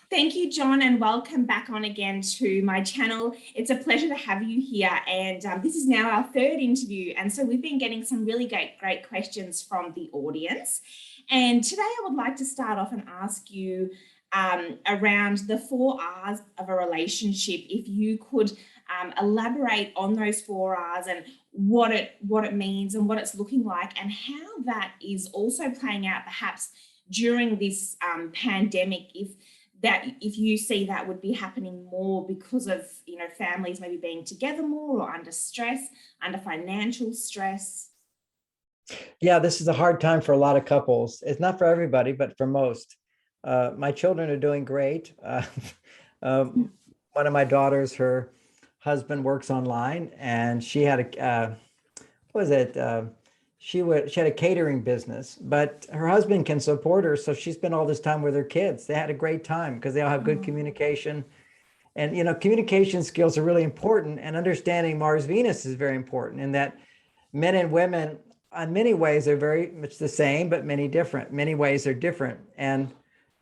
Thank you, John, and welcome back on again to my channel. It's a pleasure to have you here. And this is now our third interview. And so we've been getting some really great questions from the audience. And today I would like to start off and ask you around the 4 R's of a relationship. If you could elaborate on those 4 R's and what it means and what it's looking like, and how that is also playing out perhaps during this pandemic, if you see that would be happening more because of families maybe being together more, or under stress, under financial stress. Yeah, this is a hard time for a lot of couples. It's not for everybody, but for most. My children are doing great. One of my daughters, her husband works online, and she had what was it? She had a catering business, but her husband can support her. So she spent all this time with her kids. They had a great time because they all have good communication. And, communication skills are really important, and understanding Mars Venus is very important, in that men and women in many ways are very much the same, but many different. Many ways are different. And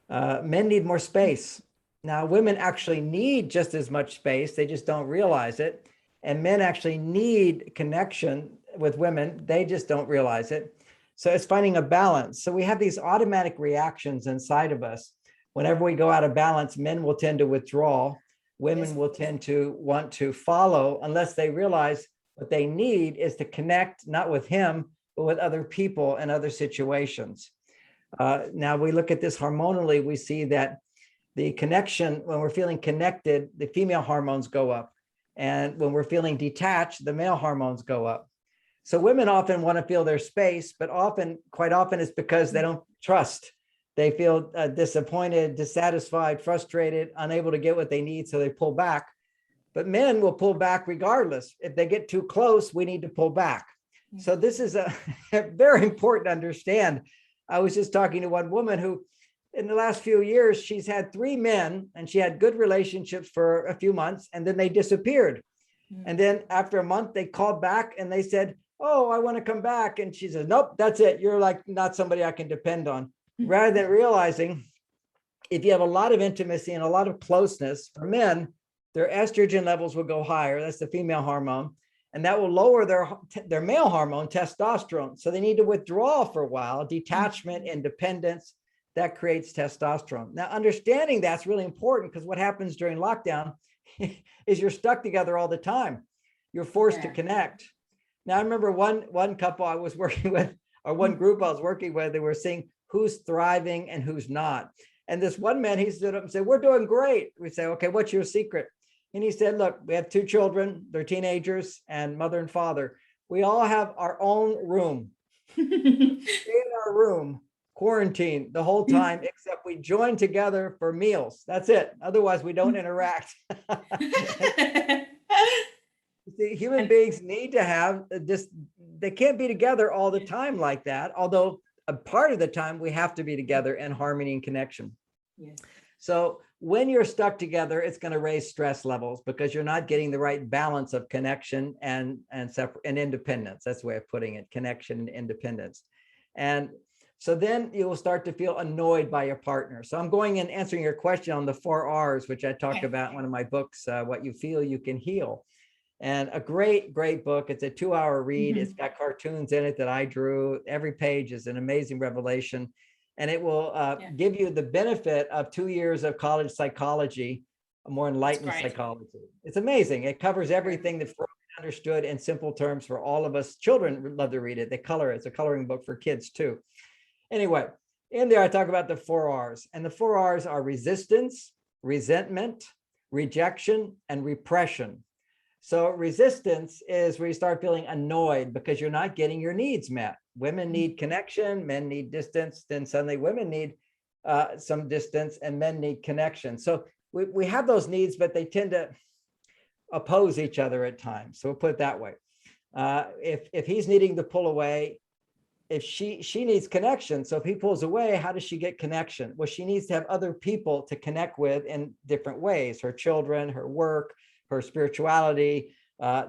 men need more space. Now, women actually need just as much space. They just don't realize it. And men actually need connection with women. They just don't realize it. So it's finding a balance. So we have these automatic reactions inside of us. Whenever we go out of balance, men will tend to withdraw. Women will tend to want to follow, unless they realize what they need is to connect, not with him, but with other people and other situations. Now we look at this hormonally, we see that the connection, when we're feeling connected, the female hormones go up. And when we're feeling detached, the male hormones go up. So women often want to feel their space, but quite often it's because they don't trust. They feel disappointed, dissatisfied, frustrated, unable to get what they need, so they pull back. But men will pull back regardless. If they get too close, we need to pull back. So this is a very important to understand. I was just talking to one woman who, in the last few years, she's had 3 men, and she had good relationships for a few months, and then they disappeared. And then after a month, they called back and they said, "Oh, I want to come back." And she says, "Nope, that's it. You're like not somebody I can depend on." Rather than realizing, if you have a lot of intimacy and a lot of closeness, for men, their estrogen levels will go higher. That's the female hormone. And that will lower their male hormone, testosterone. So they need to withdraw for a while. Detachment, independence, that creates testosterone. Now, understanding that's really important, because what happens during lockdown is you're stuck together all the time. You're forced to connect. Now, I remember one couple I was working with, or one group I was working with, they were seeing who's thriving and who's not. And this one man, he stood up and said, "We're doing great." We say, "Okay, what's your secret?" And he said, "Look, we have 2 children, they're teenagers, and mother and father. We all have our own room. In our room, quarantine the whole time, except we join together for meals. That's it. Otherwise, we don't interact." See, human beings need to have this. They can't be together all the time like that. Although a part of the time we have to be together in harmony and connection. Yes. So when you're stuck together, it's going to raise stress levels, because you're not getting the right balance of connection and independence. That's the way of putting it: connection and independence. And so then you will start to feel annoyed by your partner. So I'm going and answering your question on the 4 R's, which I talked about in one of my books, What You Feel, You Can Heal. And a great book. It's a 2-hour read. It's got cartoons in it that I drew. Every page is an amazing revelation. And it will give you the benefit of 2 years of college psychology, a more enlightened psychology. It's amazing. It covers everything that Freud understood in simple terms for all of us. Children love to read it. They color it. It's a coloring book for kids too. Anyway, in there I talk about the 4 R's. And the 4 R's are resistance, resentment, rejection, and repression. So resistance is where you start feeling annoyed because you're not getting your needs met. Women need connection, men need distance, then suddenly women need some distance and men need connection. So we have those needs, but they tend to oppose each other at times. So we'll put it that way. If he's needing to pull away, if she needs connection. So if he pulls away, how does she get connection? Well, she needs to have other people to connect with in different ways: her children, her work, her spirituality,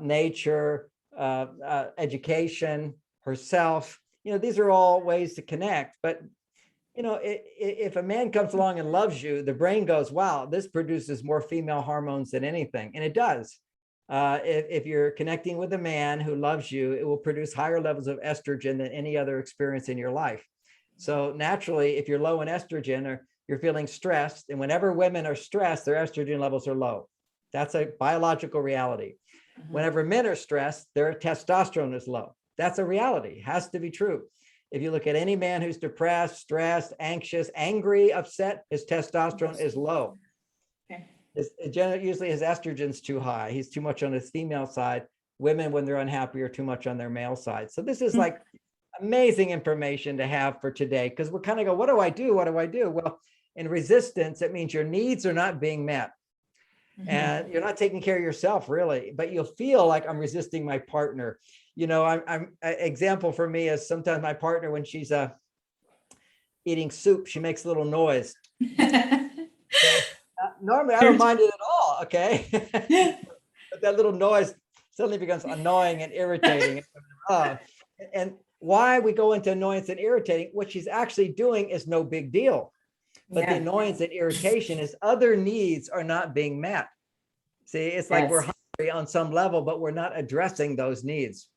nature, education, herself. These are all ways to connect. But if a man comes along and loves you, the brain goes, wow, this produces more female hormones than anything. And it does. If you're connecting with a man who loves you, it will produce higher levels of estrogen than any other experience in your life. So naturally, if you're low in estrogen or you're feeling stressed, and whenever women are stressed, their estrogen levels are low. That's a biological reality. Whenever men are stressed, their testosterone is low. That's a reality. It has to be true. If you look at any man who's depressed, stressed, anxious, angry, upset, his testosterone is low. Okay. Usually his estrogen's too high. He's too much on his female side. Women, when they're unhappy, are too much on their male side. So this is like amazing information to have for today, because we're kind of go, what do I do? What do I do? Well, in resistance, it means your needs are not being met. And you're not taking care of yourself, really, but you'll feel like I'm resisting my partner. I'm example for me is sometimes my partner, when she's eating soup, she makes a little noise. Normally, I don't mind it at all. Okay. But that little noise suddenly becomes annoying and irritating. And why we go into annoyance and irritating, what she's actually doing is no big deal. But the annoyance and irritation is other needs are not being met. See, it's like we're hungry on some level, but we're not addressing those needs.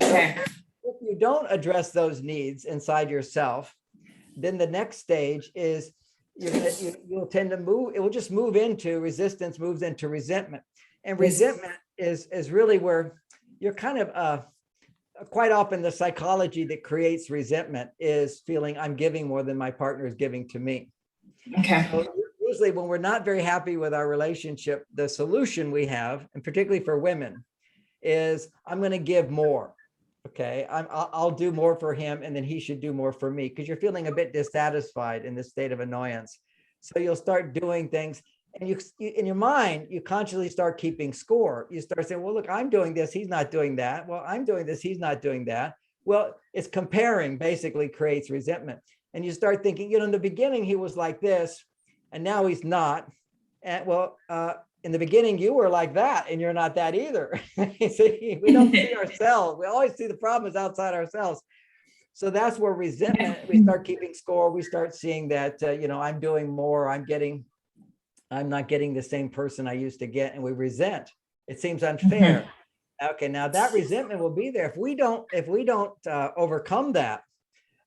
Okay. So if you don't address those needs inside yourself, then the next stage is you'll tend to move. It will just move into resistance, moves into resentment. And resentment is really where you're kind of quite often the psychology that creates resentment is feeling I'm giving more than my partner is giving to me. Okay. So usually when we're not very happy with our relationship, the solution we have, and particularly for women, is I'm going to give more. Okay. I'll do more for him, and then he should do more for me, because you're feeling a bit dissatisfied in this state of annoyance. So you'll start doing things, and you in your mind, you consciously start keeping score. You start saying, well, look, I'm doing this, he's not doing that. Well, I'm doing this, he's not doing that. Well, it's comparing basically creates resentment. And you start thinking, in the beginning, he was like this, and now he's not. And in the beginning, you were like that, and you're not that either. See, we don't see ourselves. We always see the problems outside ourselves. So that's where resentment, we start keeping score. We start seeing that, I'm doing more, I'm not getting the same person I used to get. And we resent. It seems unfair. Okay, now that resentment will be there. If we don't overcome that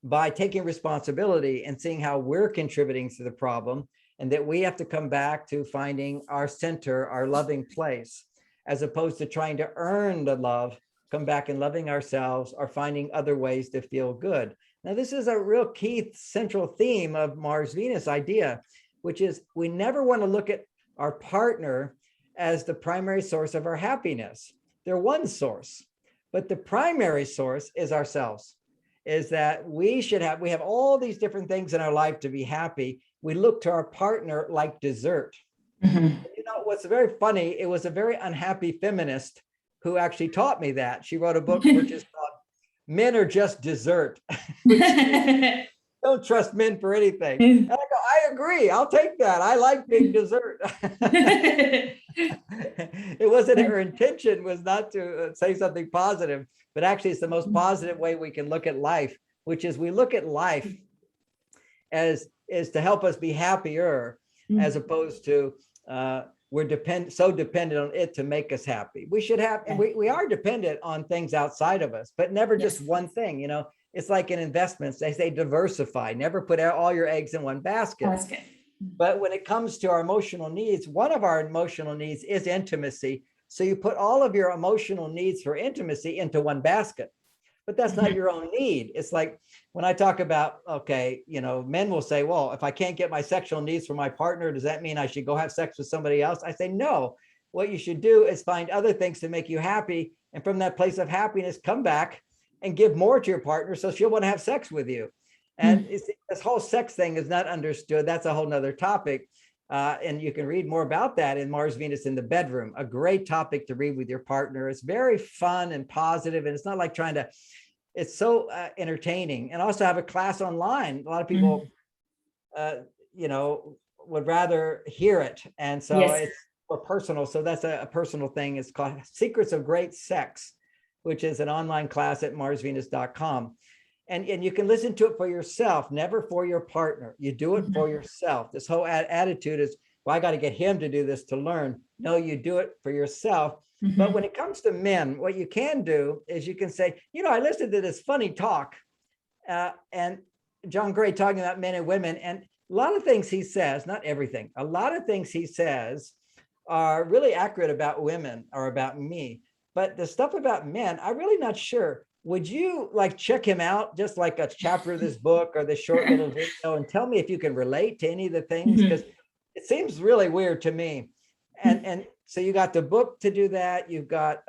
by taking responsibility and seeing how we're contributing to the problem, and that we have to come back to finding our center, our loving place, as opposed to trying to earn the love, come back and loving ourselves or finding other ways to feel good. Now, this is a real key central theme of Mars-Venus idea, which is we never want to look at our partner as the primary source of our happiness. They're one source, but the primary source is ourselves. Is that we have all these different things in our life to be happy. We look to our partner like dessert. What's very funny, it was a very unhappy feminist who actually taught me that. She wrote a book which is called Men Are Just Dessert. Don't trust men for anything. And I go, I agree. I'll take that. I like being dessert. It wasn't her intention was not to say something positive, but actually it's the most positive way we can look at life, which is we look at life as is to help us be happier, as opposed to we're so dependent on it to make us happy. We should have, and we are dependent on things outside of us, but never just one thing. It's like in investments, they say diversify, never put all your eggs in one basket. But when it comes to our emotional needs, one of our emotional needs is intimacy. So you put all of your emotional needs for intimacy into one basket, but that's not your own need. It's like when I talk about, men will say, well, if I can't get my sexual needs from my partner, does that mean I should go have sex with somebody else? I say, no, what you should do is find other things to make you happy. And from that place of happiness, come back and give more to your partner so she'll want to have sex with you. And this whole sex thing is not understood. That's a whole nother topic. And you can read more about that in Mars, Venus in the Bedroom, a great topic to read with your partner. It's very fun and positive, and it's not like it's so entertaining. And also have a class online. A lot of people, would rather hear it. And so it's more personal. So that's a personal thing. It's called Secrets of Great Sex, which is an online class at marsvenus.com. And you can listen to it for yourself, never for your partner. You do it for yourself. This whole attitude is, well, I got to get him to do this to learn. No, you do it for yourself. But when it comes to men, what you can do is you can say, I listened to this funny talk and John Gray talking about men and women, and a lot of things he says, not everything, a lot of things he says are really accurate about women or about me. But the stuff about men, I'm really not sure. Would you like check him out, just like a chapter of this book or this short little video, and tell me if you can relate to any of the things? Because it seems really weird to me. And so you got the book to do that. You've got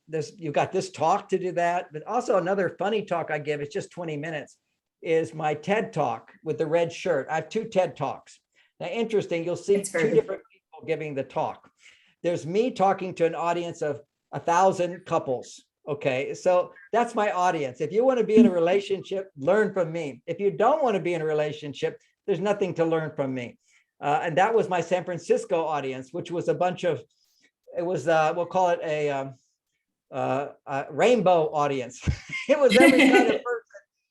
this talk to do that. But also another funny talk I give, it's just 20 minutes, is my TED talk with the red shirt. I have 2 TED talks. Now, interesting, you'll see 2 different people giving the talk. There's me talking to an audience of 1,000 couples. Okay, so that's my audience. If you want to be in a relationship, learn from me. If you don't want to be in a relationship, there's nothing to learn from me. And that was my San Francisco audience, which was a bunch of, we'll call it a rainbow audience. It was every kind of person.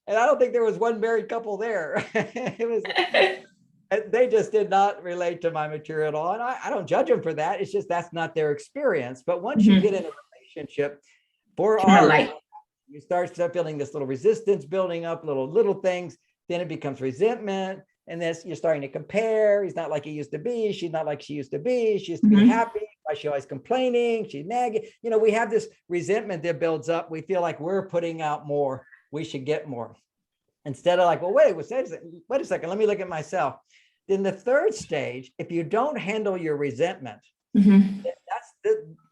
And I don't think there was one married couple there. They just did not relate to my material at all. And I don't judge them for that. It's just that's not their experience. But once you get in a relationship, you start feeling this little resistance building up, little things. Then it becomes resentment. And then you're starting to compare. He's not like he used to be. She's not like she used to be. She used to be happy. Why is she always complaining? She's nagging. We have this resentment that builds up. We feel like we're putting out more. We should get more. Instead of like, well, wait a second. Let me look at myself. Then the third stage, if you don't handle your resentment,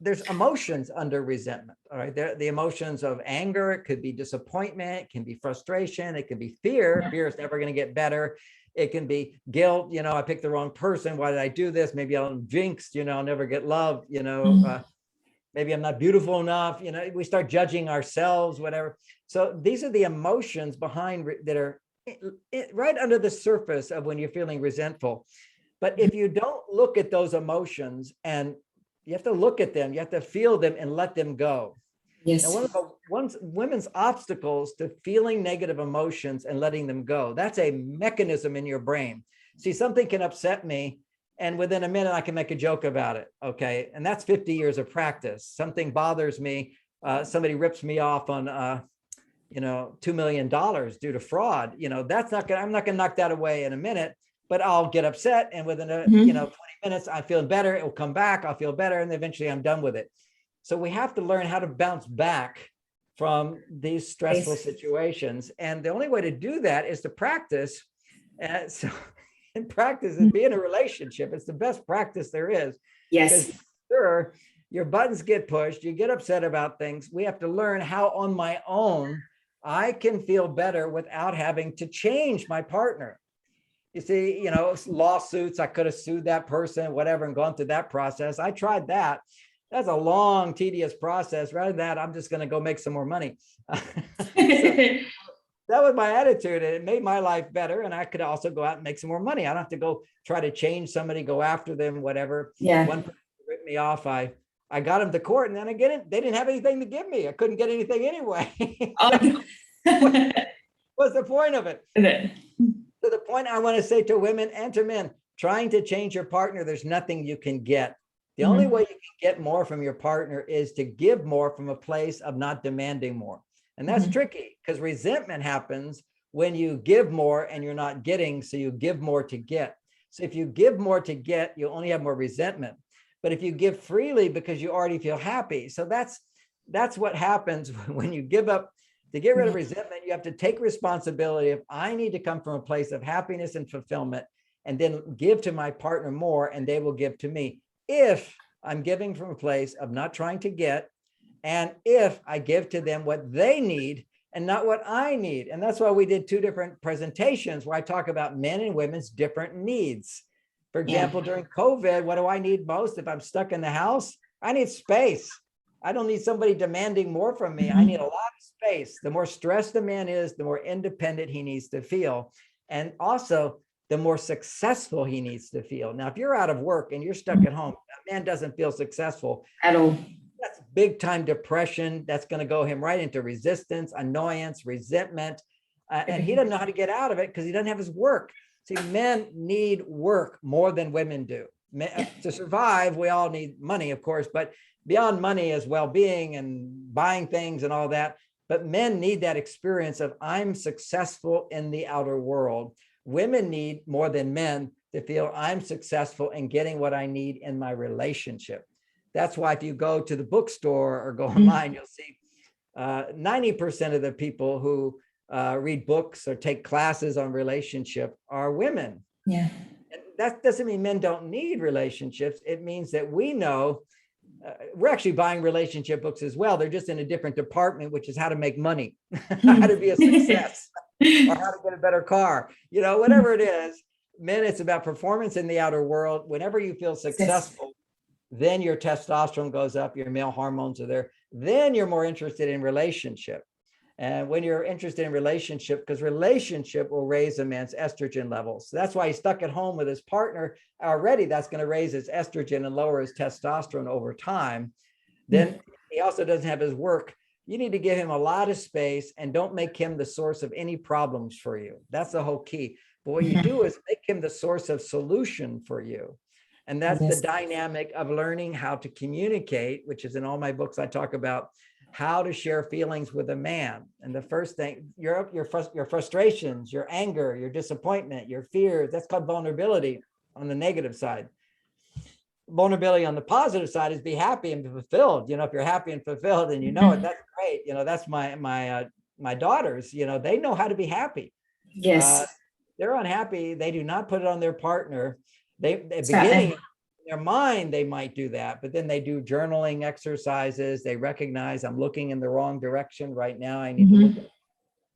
there's emotions under resentment. All right. The emotions of anger. It could be disappointment. It can be frustration. It can be fear. Fear is never going to get better. It can be guilt. I picked the wrong person. Why did I do this? Maybe I'll jinx, I'll never get love, maybe I'm not beautiful enough. We start judging ourselves, whatever. So these are the emotions behind that are right under the surface of when you're feeling resentful. But if you don't look at those emotions, and you have to look at them, you have to feel them and let them go. Yes. Now, one of women's obstacles to feeling negative emotions and letting them go, that's a mechanism in your brain. See, something can upset me, and within a minute, I can make a joke about it. Okay. And that's 50 years of practice. Something bothers me. Somebody rips me off on, $2 million due to fraud. I'm not going to knock that away in a minute, but I'll get upset. And within 20 minutes, I feel better. It will come back. I'll feel better. And eventually I'm done with it. So we have to learn how to bounce back from these stressful situations. And the only way to do that is to practice. And practice is be in a relationship. It's the best practice there is. Yes. Because sure, your buttons get pushed, you get upset about things. We have to learn how on my own, I can feel better without having to change my partner. You see, lawsuits, I could have sued that person, whatever, and gone through that process. I tried that. That's a long, tedious process. Rather than that, I'm just going to go make some more money. That was my attitude, and it made my life better. And I could also go out and make some more money. I don't have to go try to change somebody, go after them, whatever. Yeah. One person ripped me off. I got them to court, and then again, they didn't have anything to give me. I couldn't get anything anyway. What's the point of it? So the point I want to say to women and to men, trying to change your partner, there's nothing you can get. The only way you can get more from your partner is to give more from a place of not demanding more. And that's tricky, because resentment happens when you give more and you're not getting, so you give more to get. So if you give more to get, you only have more resentment. But if you give freely because you already feel happy, so that's what happens when you give up. To get rid of resentment, you have to take responsibility of, I need to come from a place of happiness and fulfillment, and then give to my partner more, and they will give to me. If I'm giving from a place of not trying to get, and if I give to them what they need and not what I need. And that's why we did 2 different presentations where I talk about men and women's different needs. For example, during COVID, what do I need most? If I'm stuck in the house, I need space. I don't need somebody demanding more from me. I need a lot of space. The more stressed the man is, the more independent he needs to feel. And also, the more successful he needs to feel. Now, if you're out of work and you're stuck at home, that man doesn't feel successful at all. That's big time depression. That's going to go him right into resistance, annoyance, resentment. And he doesn't know how to get out of it because he doesn't have his work. See, men need work more than women do. To survive, we all need money, of course, but beyond money is well-being and buying things and all that. But men need that experience of I'm successful in the outer world. Women need more than men to feel I'm successful in getting what I need in my relationship. That's why if you go to the bookstore or go online, you'll see 90% of the people who read books or take classes on relationship are women. Yeah. That doesn't mean men don't need relationships. It means that we know we're actually buying relationship books as well. They're just in a different department, which is how to make money, how to be a success, or how to get a better car, whatever it is. Men, it's about performance in the outer world. Whenever you feel successful, then your testosterone goes up, your male hormones are there. Then you're more interested in relationship. And when you're interested in relationship, because relationship will raise a man's estrogen levels. So that's why he's stuck at home with his partner already. That's going to raise his estrogen and lower his testosterone over time. Then he also doesn't have his work. You need to give him a lot of space and don't make him the source of any problems for you. That's the whole key. But what you do is make him the source of solution for you. And that's the dynamic of learning how to communicate, which is in all my books. I talk about how to share feelings with a man. And the first thing, your frustrations, your anger, your disappointment, your fears, that's called vulnerability on the negative side. Vulnerability on the positive side is be happy and fulfilled. If you're happy and fulfilled and it, that's great. That's my daughters, they know how to be happy. Yes. They're unhappy. They do not put it on their partner. Beginning, in their mind, they might do that, but then they do journaling exercises. They recognize I'm looking in the wrong direction right now. I need to look in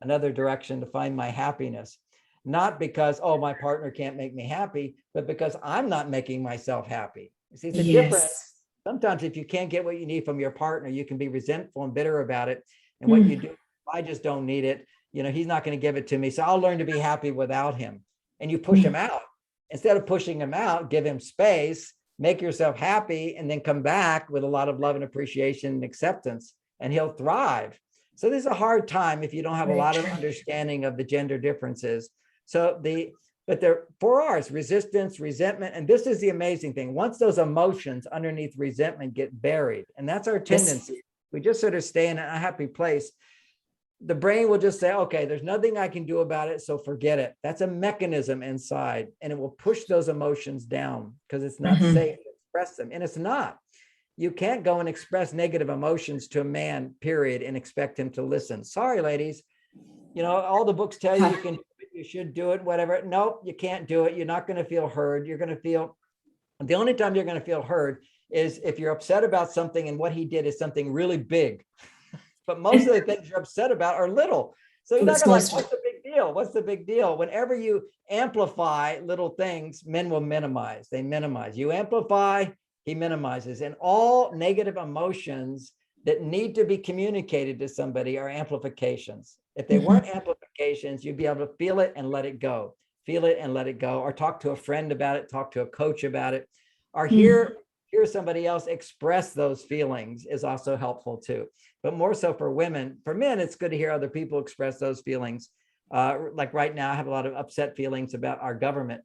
another direction to find my happiness. Not because, my partner can't make me happy, but because I'm not making myself happy. You see, it's a difference. Sometimes if you can't get what you need from your partner, you can be resentful and bitter about it. And what you do, I just don't need it. He's not going to give it to me. So I'll learn to be happy without him. And you push him out. Instead of pushing him out, give him space, make yourself happy, and then come back with a lot of love and appreciation and acceptance, and he'll thrive. So this is a hard time if you don't have a lot of understanding of the gender differences. But there are 4 R's: resistance, resentment. And this is the amazing thing. Once those emotions underneath resentment get buried, and that's our tendency, we just sort of stay in a happy place. The brain will just say, okay, there's nothing I can do about it, so forget it. That's a mechanism inside, and it will push those emotions down because it's not safe to express them. And it's not. You can't go and express negative emotions to a man, period, and expect him to listen. Sorry, ladies. All the books tell you can do it, you should do it, whatever. Nope, you can't do it. You're not going to feel heard. You're going to feel, the only time you're going to feel heard is if you're upset about something and what he did is something really big. But most of the things you're upset about are little. So you're not going to what's the big deal? What's the big deal? Whenever you amplify little things, men will minimize. They minimize. You amplify, he minimizes. And all negative emotions that need to be communicated to somebody are amplifications. If they weren't amplifications, you'd be able to feel it and let it go. Feel it and let it go. Or talk to a friend about it, talk to a coach about it. Or hear somebody else express those feelings is also helpful too. But more so for women. For men, it's good to hear other people express those feelings. Like right now, I have a lot of upset feelings about our government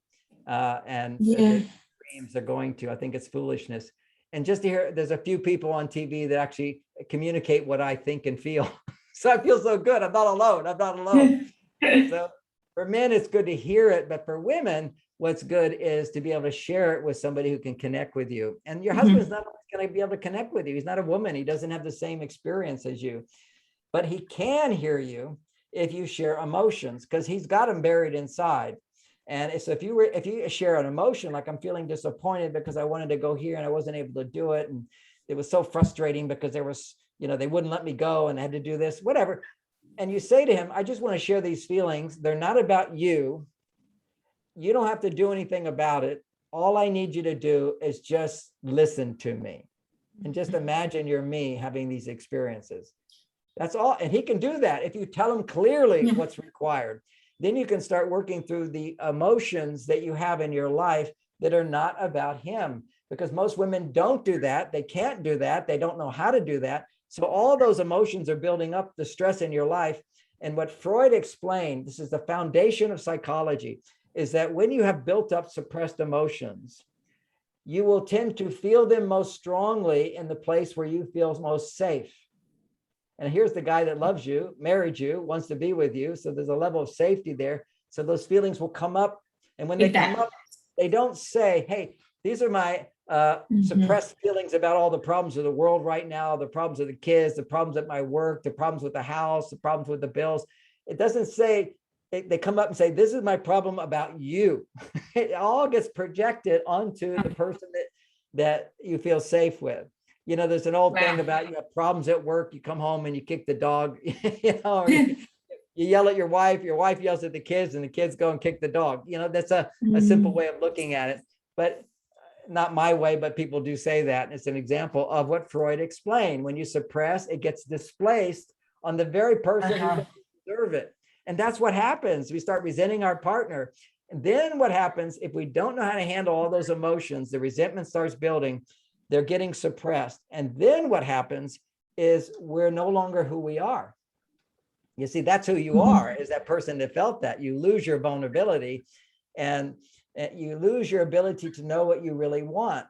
and the dreams they're going to. I think it's foolishness. And just to hear, there's a few people on TV that actually communicate what I think and feel. So I feel so good. I'm not alone. I'm not alone. So for men, it's good to hear it. But for women, what's good is to be able to share it with somebody who can connect with you. And your husband's not always going to be able to connect with you. He's not a woman. He doesn't have the same experience as you, but he can hear you if you share emotions, because he's got them buried inside. And so if you share an emotion, like I'm feeling disappointed because I wanted to go here and I wasn't able to do it. And it was so frustrating because there was, they wouldn't let me go and I had to do this, whatever. And you say to him, I just want to share these feelings. They're not about you. You don't have to do anything about it. All I need you to do is just listen to me and just imagine you're me having these experiences. That's all. And he can do that if you tell him clearly what's required. Then you can start working through the emotions that you have in your life that are not about him, because most women don't do that. They can't do that. They don't know how to do that. So all those emotions are building up the stress in your life. And what Freud explained, this is the foundation of psychology, is that when you have built up suppressed emotions, you will tend to feel them most strongly in the place where you feel most safe. And here's the guy that loves you, married you, wants to be with you. So there's a level of safety there. So those feelings will come up. And when they come up, they don't say, hey, these are my suppressed feelings about all the problems of the world right now, the problems of the kids, the problems at my work, the problems with the house, the problems with the bills. It doesn't say, they come up and say, this is my problem about you. It all gets projected onto the person that you feel safe with. You know, there's an old thing about you have problems at work, you come home and you kick the dog, you know, or you yell at your wife yells at the kids, and the kids go and kick the dog. You know, that's a simple way of looking at it, but not my way, but people do say that. It's an example of what Freud explained. When you suppress, it gets displaced on the very person who doesn't deserve it. And that's what happens. We start resenting our partner. And then what happens if we don't know how to handle all those emotions, the resentment starts building, they're getting suppressed. And then what happens is we're no longer who we are. You see, that's who you are, is that person that felt that. You lose your vulnerability, and you lose your ability to know what you really want.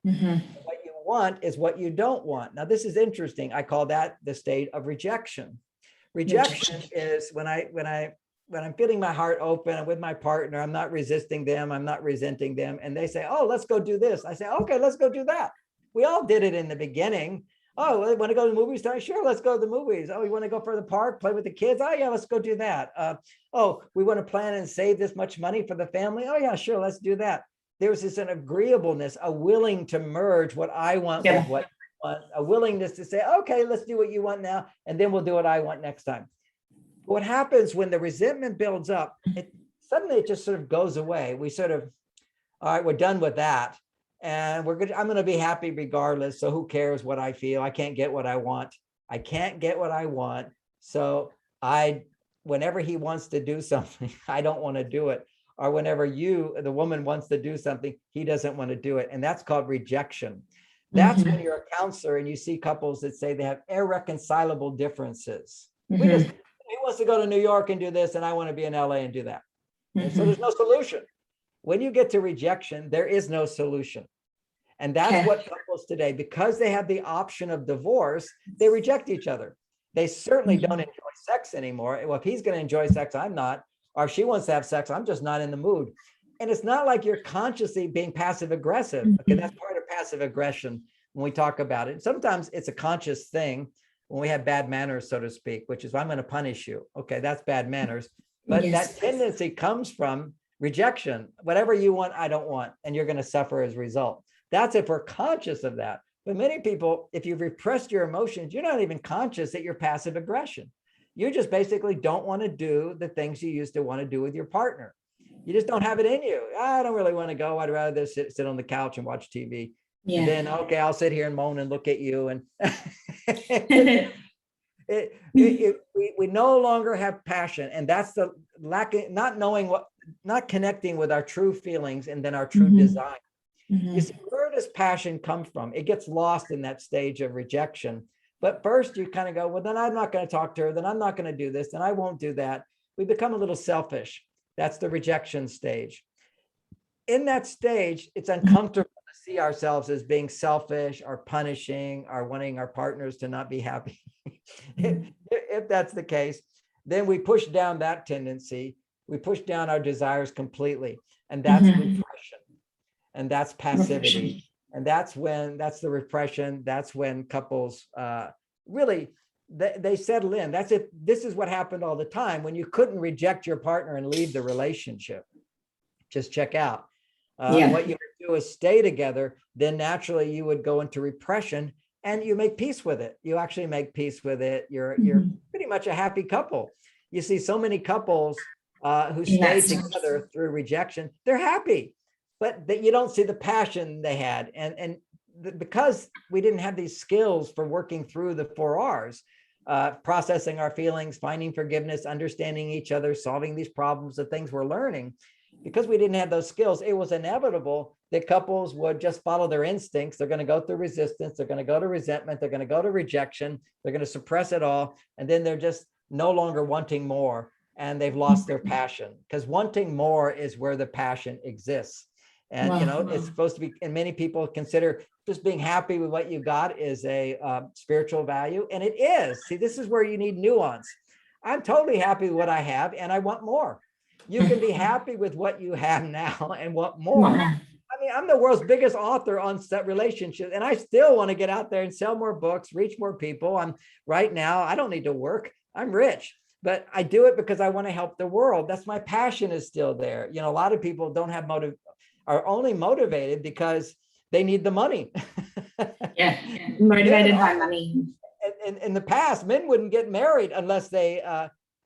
What you want is what you don't want. Now, this is interesting. I call that the state of rejection. Rejection is when I'm feeling my heart open, I'm with my partner, I'm not resisting them, I'm not resenting them, and they say, oh, let's go do this. I say, okay, let's go do that. We all did it in the beginning. Oh, want to go to the movies tonight? Sure, let's go to the movies. Oh, you want to go for the park, play with the kids? Oh, yeah, let's go do that. Oh, we want to plan and save this much money for the family? Oh, yeah, sure, let's do that. There's this an agreeableness, a willing to merge what I want with what you want, a willingness to say, okay, let's do what you want now, and then we'll do what I want next time. What happens when the resentment builds up, suddenly it just sort of goes away. We sort of, all right, we're done with that. And I'm going to be happy regardless. So who cares what I feel? I can't get what I want. I can't get what I want. So whenever he wants to do something, I don't want to do it. Or whenever the woman wants to do something, he doesn't want to do it. And that's called rejection. That's when you're a counselor and you see couples that say they have irreconcilable differences. He wants to go to New York and do this, and I want to be in LA and do that. And so there's no solution. When you get to rejection, there is no solution. And that's what couples today, because they have the option of divorce, they reject each other. They certainly don't enjoy sex anymore. Well, if he's going to enjoy sex, I'm not. Or if she wants to have sex, I'm just not in the mood. And it's not like you're consciously being passive aggressive. Okay, that's part of passive aggression when we talk about it. Sometimes it's a conscious thing when we have bad manners, so to speak, which is I'm going to punish you. Okay, that's bad manners. But that tendency comes from rejection. Whatever you want, I don't want, and you're going to suffer as a result. That's if we're conscious of that. But many people, if you've repressed your emotions, you're not even conscious that you're passive aggression. You just basically don't want to do the things you used to want to do with your partner. You just don't have it in you. I don't really want to go. I'd rather just sit on the couch and watch TV. And then, okay, I'll sit here and moan and look at you. And we no longer have passion. And that's the not connecting with our true feelings and then our true design. You see, where does passion come from? It gets lost in that stage of rejection. But first you kind of go, well, then I'm not going to talk to her. Then I'm not going to do this. Then I won't do that. We become a little selfish. That's the rejection stage. In that stage, it's uncomfortable to see ourselves as being selfish or punishing or wanting our partners to not be happy. If that's the case, then we push down that tendency. We push down our desires completely. And that's repression. And that's passivity. And that's the repression. That's when couples really, they settle in. This is what happened all the time when you couldn't reject your partner and leave the relationship. Just check out. What you would do is stay together. Then naturally you would go into repression and you make peace with it. You actually make peace with it. You're pretty much a happy couple. You see so many couples who stay together through rejection. They're happy, but that you don't see the passion they had. And because we didn't have these skills for working through the 4 R's, processing our feelings, finding forgiveness, understanding each other, solving these problems, the things we're learning, because we didn't have those skills, it was inevitable that couples would just follow their instincts. They're going to go through resistance. They're going to go to resentment. They're going to go to rejection. They're going to suppress it all. And then they're just no longer wanting more, and they've lost their passion, because wanting more is where the passion exists. And it's supposed to be, and many people consider just being happy with what you got is a spiritual value, and it is. See, this is where you need nuance. I'm totally happy with what I have, and I want more. You can be happy with what you have now and want more. I mean, I'm the world's biggest author on relationships, and I still want to get out there and sell more books, reach more people. Right now, I don't need to work. I'm rich, but I do it because I want to help the world. That's my passion is still there. A lot of people don't have are only motivated because they need the money. Yeah, motivated by money. In the past, men wouldn't get married unless they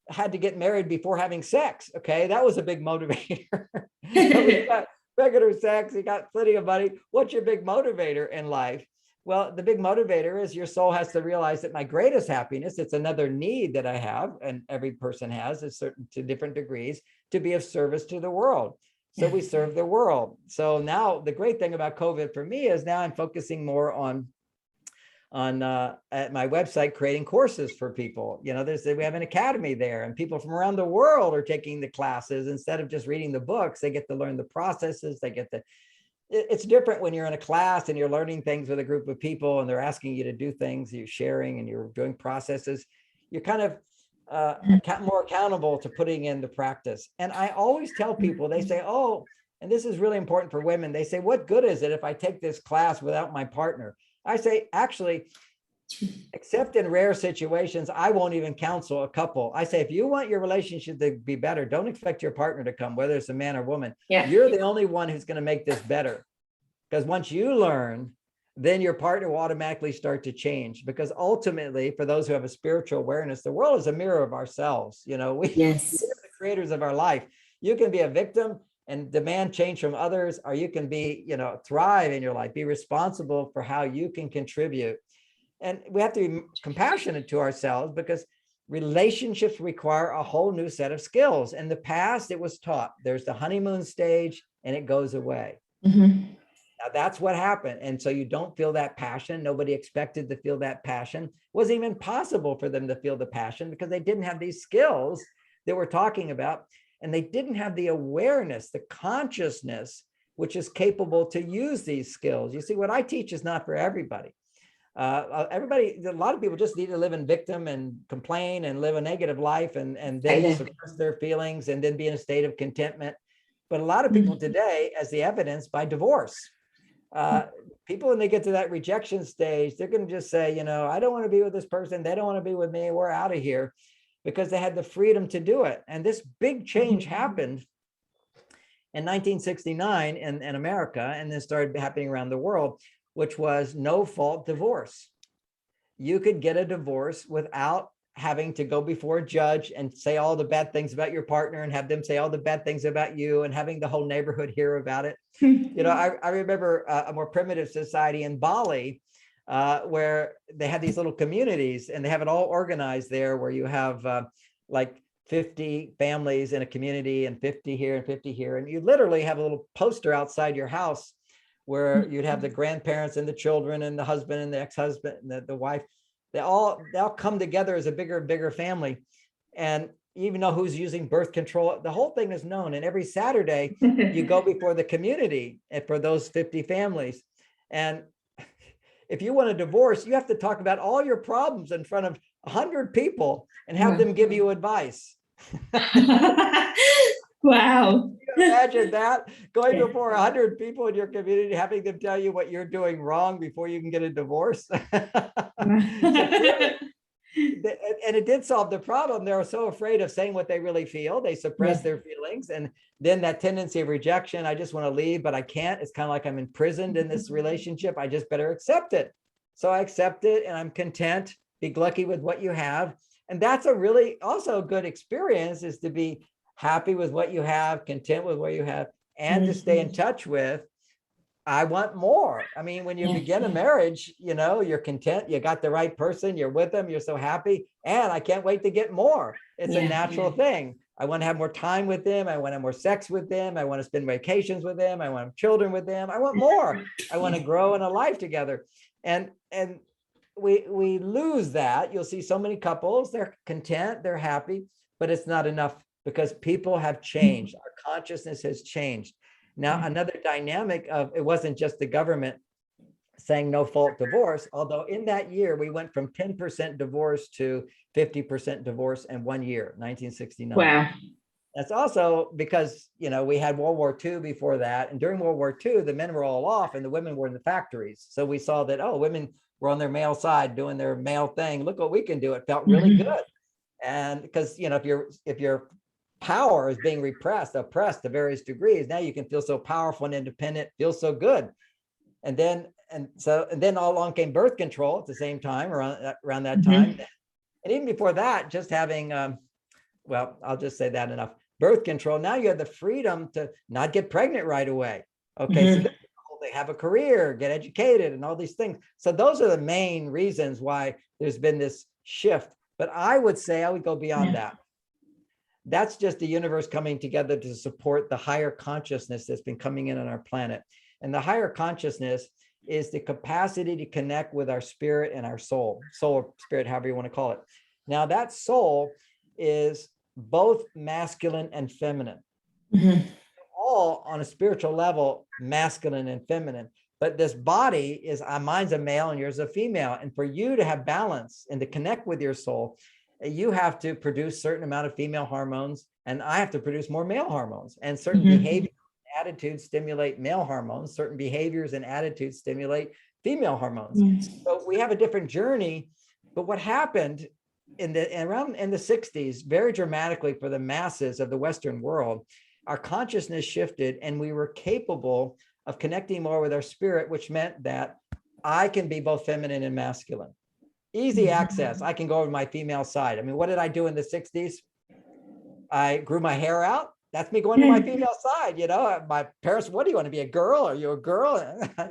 had to get married before having sex. Okay, that was a big motivator. You got regular sex, you got plenty of money. What's your big motivator in life? Well, the big motivator is your soul has to realize that my greatest happiness, it's another need that I have, and every person has to different degrees, to be of service to the world. So we serve the world. So now the great thing about COVID for me is now I'm focusing more on at my website, creating courses for people. We have an academy there, and people from around the world are taking the classes. Instead of just reading the books, they get to learn the processes. It's different when you're in a class and you're learning things with a group of people and they're asking you to do things, you're sharing and you're doing processes. You're kind of more accountable to putting in the practice. And I always tell people, they say, oh, and this is really important for women. They say, what good is it if I take this class without my partner? I say, actually, except in rare situations, I won't even counsel a couple. I say, if you want your relationship to be better, don't expect your partner to come, whether it's a man or woman. Yeah. You're the only one who's going to make this better. Because once you learn, then your partner will automatically start to change. Because ultimately, for those who have a spiritual awareness, the world is a mirror of ourselves. We're the creators of our life. You can be a victim and demand change from others, or you can be, thrive in your life, be responsible for how you can contribute. And we have to be compassionate to ourselves, because relationships require a whole new set of skills. In the past, it was taught. There's the honeymoon stage and it goes away. Mm-hmm. Now that's what happened. And so you don't feel that passion. Nobody expected to feel that passion. It wasn't even possible for them to feel the passion because they didn't have these skills that we're talking about. And they didn't have the awareness, the consciousness, which is capable to use these skills. You see, what I teach is not for everybody. A lot of people just need to live in victim and complain and live a negative life and then suppress their feelings and then be in a state of contentment. But a lot of people today, as the evidence by divorce, people, when they get to that rejection stage, they're going to just say, I don't want to be with this person. They don't want to be with me. We're out of here, because they had the freedom to do it. And this big change happened in 1969 in America, and then started happening around the world, which was no fault divorce. You could get a divorce without having to go before a judge and say all the bad things about your partner and have them say all the bad things about you and having the whole neighborhood hear about it. I remember a more primitive society in Bali, where they had these little communities, and they have it all organized there, where you have like 50 families in a community and 50 here and 50 here. And you literally have a little poster outside your house where you'd have the grandparents and the children and the husband and the ex-husband and the wife. They all come together as a bigger family. And even know who's using birth control, the whole thing is known. And every Saturday you go before the community and for those 50 families. And if you want a divorce, you have to talk about all your problems in front of 100 people and have them give you advice. Wow. You can imagine that, going before 100 people in your community, having them tell you what you're doing wrong before you can get a divorce. And it did solve the problem. They were so afraid of saying what they really feel. They suppress their feelings. And then that tendency of rejection, I just want to leave, but I can't. It's kind of like I'm imprisoned in this relationship. I just better accept it. So I accept it and I'm content. Be lucky with what you have. And that's a really also good experience, is to be happy with what you have, content with what you have, and to stay in touch with, I want more. I mean, when you begin a marriage, you're content, you got the right person, you're with them, you're so happy, and I can't wait to get more. It's a natural thing. I want to have more time with them. I want to have more sex with them. I want to spend vacations with them. I want children with them. I want more. I want to grow in a life together. And we lose that. You'll see so many couples, they're content, they're happy, but it's not enough because people have changed. Our consciousness has changed. Now, another dynamic of it wasn't just the government saying no fault divorce, although in that year we went from 10% divorce to 50% divorce in 1 year, 1969. Wow. That's also because, we had World War II before that. And during World War II, the men were all off and the women were in the factories. So we saw that, women were on their male side doing their male thing. Look what we can do. It felt really good. And because, if your power is being oppressed to various degrees, now you can feel so powerful and independent, feel so good. And then all along came birth control at the same time, around that time. And even before that, just having, I'll just say that enough. Birth control. Now you have the freedom to not get pregnant right away. Okay. So they have a career, get educated and all these things. So those are the main reasons why there's been this shift. But I would say I would go beyond that. That's just the universe coming together to support the higher consciousness that's been coming in on our planet. And the higher consciousness is the capacity to connect with our spirit and our soul or spirit, however you want to call it. Now that soul is both masculine and feminine, all on a spiritual level, masculine and feminine. But this body is, mine's a male and yours a female. And for you to have balance and to connect with your soul, you have to produce certain amount of female hormones, and I have to produce more male hormones. And certain behaviors and attitudes stimulate male hormones. Certain behaviors and attitudes stimulate female hormones. So we have a different journey. But what happened in the 60s, very dramatically for the masses of the Western world, our consciousness shifted and we were capable of connecting more with our spirit, which meant that I can be both feminine and masculine. Easy access. I can go over my female side. I mean, what did I do in the 60s? I grew my hair out. That's me going to my female side. My parents, what do you want to be, a girl? Are you a girl?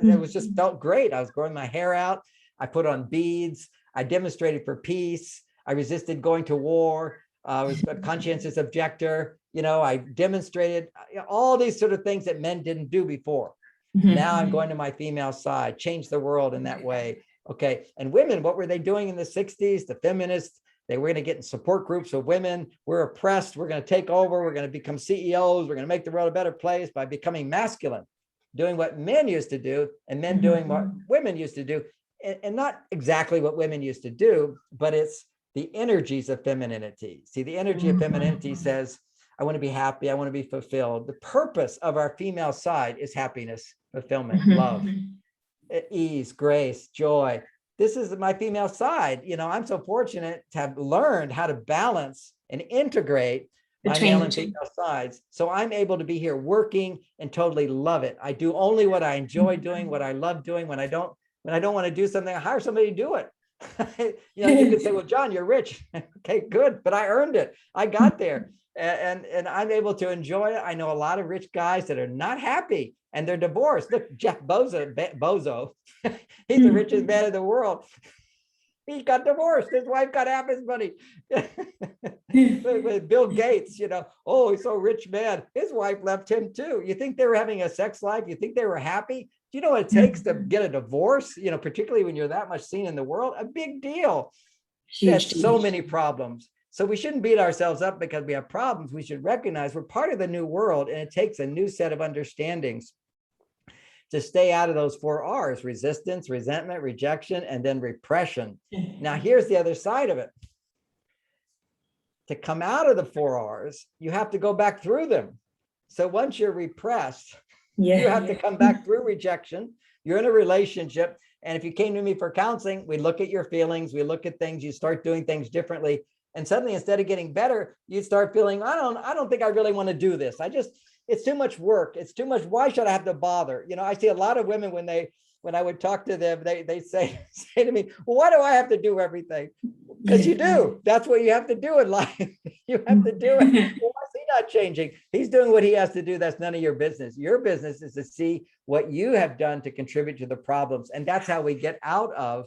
It was just felt great. I was growing my hair out. I put on beads. I demonstrated for peace. I resisted going to war. I was a conscientious objector. I demonstrated all these sort of things that men didn't do before. Now I'm going to my female side, change the world in that way. Okay. And women, what were they doing in the 60s? The feminists, they were going to get in support groups of women. We're oppressed. We're going to take over. We're going to become CEOs. We're going to make the world a better place by becoming masculine, doing what men used to do, and men doing what women used to do. And not exactly what women used to do, but it's the energies of femininity. See, the energy of femininity says, I want to be happy. I want to be fulfilled. The purpose of our female side is happiness, fulfillment, love, ease, grace, joy. This is my female side. I'm so fortunate to have learned how to balance and integrate my male and female sides. So I'm able to be here working and totally love it. I do only what I enjoy doing, what I love doing. When I don't want to do something, I hire somebody to do it. You could say, well, John, you're rich. Okay, good. But I earned it. I got there. And I'm able to enjoy it. I know a lot of rich guys that are not happy and they're divorced. Look, Jeff Bezos, he's the richest man in the world. He got divorced. His wife got half his money. Bill Gates, he's so rich, man. His wife left him too. You think they were having a sex life? You think they were happy? Do you know what it takes to get a divorce? Particularly when you're that much seen in the world, a big deal. There's so many problems. So we shouldn't beat ourselves up because we have problems. We should recognize we're part of the new world, and it takes a new set of understandings to stay out of those 4 R's: resistance, resentment, rejection, and then repression. Now, here's the other side of it. To come out of the 4 R's, you have to go back through them. So once you're repressed, you have to come back through rejection. You're in a relationship. And if you came to me for counseling, we look at your feelings, we look at things, you start doing things differently. And suddenly, instead of getting better, you start feeling, I don't think I really want to do this. It's too much work. It's too much. Why should I have to bother? I see a lot of women when I would talk to them, they say to me, well, why do I have to do everything? Because you do. That's what you have to do in life. You have to do it. Well, why is he not changing? He's doing what he has to do. That's none of your business. Your business is to see what you have done to contribute to the problems. And that's how we get out of.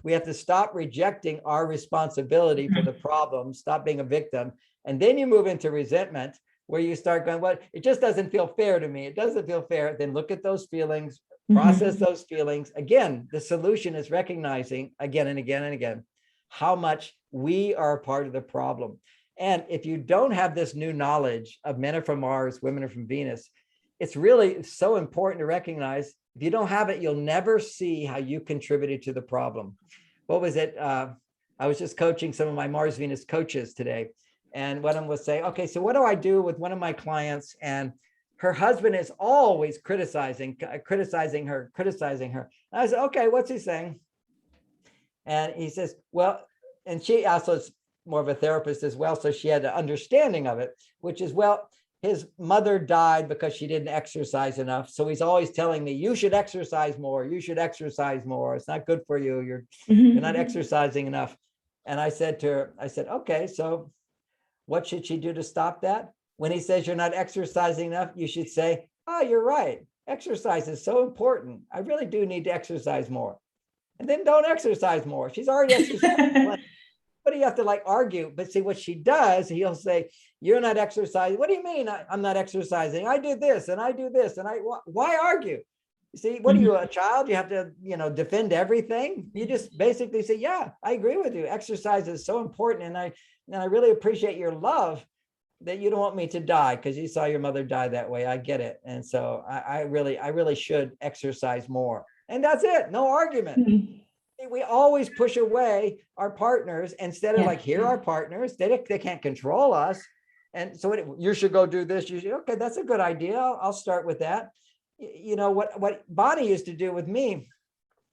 We have to stop rejecting our responsibility for the problem, stop being a victim. And then you move into resentment, where you start going, well, it just doesn't feel fair to me. It doesn't feel fair. Then look at those feelings, process those feelings. Again, the solution is recognizing again and again and again how much we are a part of the problem. And if you don't have this new knowledge of men are from Mars, women are from Venus, it's really so important to recognize. If you don't have it, you'll never see how you contributed to the problem. What was it? I was just coaching some of my Mars Venus coaches today. And one of them was saying, okay, so what do I do with one of my clients? And her husband is always criticizing her. And I said, okay, what's he saying? And he says, well, and she also is more of a therapist as well. So she had an understanding of it, which is, well, his mother died because she didn't exercise enough. So he's always telling me, you should exercise more. You should exercise more. It's not good for you. You're not exercising enough. And I said to her, I said, okay, so what should she do to stop that? When he says you're not exercising enough, you should say, oh, you're right. Exercise is so important. I really do need to exercise more. And then don't exercise more. She's already exercising. But you have to like argue. But see what she does, he'll say, you're not exercising. What do you mean I'm not exercising? I do this and I do this. And why argue? You see, what are you, a child? You have to, defend everything. You just basically say, yeah, I agree with you. Exercise is so important. And I really appreciate your love that you don't want me to die because you saw your mother die that way. I get it. And so I really should exercise more. And that's it. No argument. We always push away our partners instead of like, here are partners. They can't control us. And so you should go do this. You should, okay, that's a good idea. I'll start with that. What Bonnie used to do with me